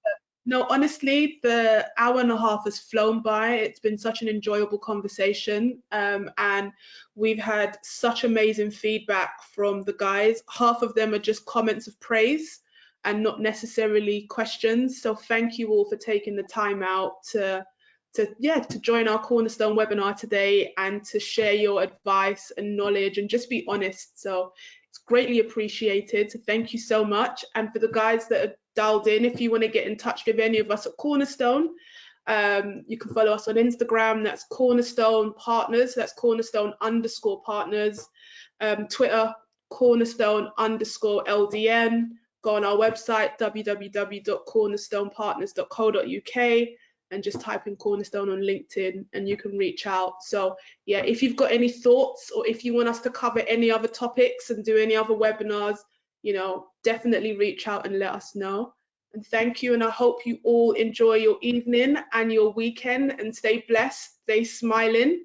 No, honestly, the hour and a half has flown by. It's been such an enjoyable conversation, and we've had such amazing feedback from the guys. Half of them are just comments of praise and not necessarily questions. So thank you all for taking the time out to join our Cornerstone webinar today and to share your advice and knowledge and just be honest. So it's greatly appreciated. So thank you so much. And for the guys that are dialed in, if you want to get in touch with any of us at Cornerstone, you can follow us on Instagram. That's Cornerstone Partners. That's Cornerstone_partners. Twitter, Cornerstone_LDN. Go on our website, www.cornerstonepartners.co.uk, and just type in Cornerstone on LinkedIn and you can reach out. So yeah, if you've got any thoughts or if you want us to cover any other topics and do any other webinars, you know, definitely reach out and let us know. And thank you, and I hope you all enjoy your evening and your weekend and stay blessed, stay smiling,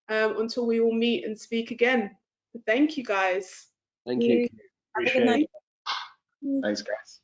until we will meet and speak again. Thank you, guys. Thank you. Have a good night. Thanks, guys.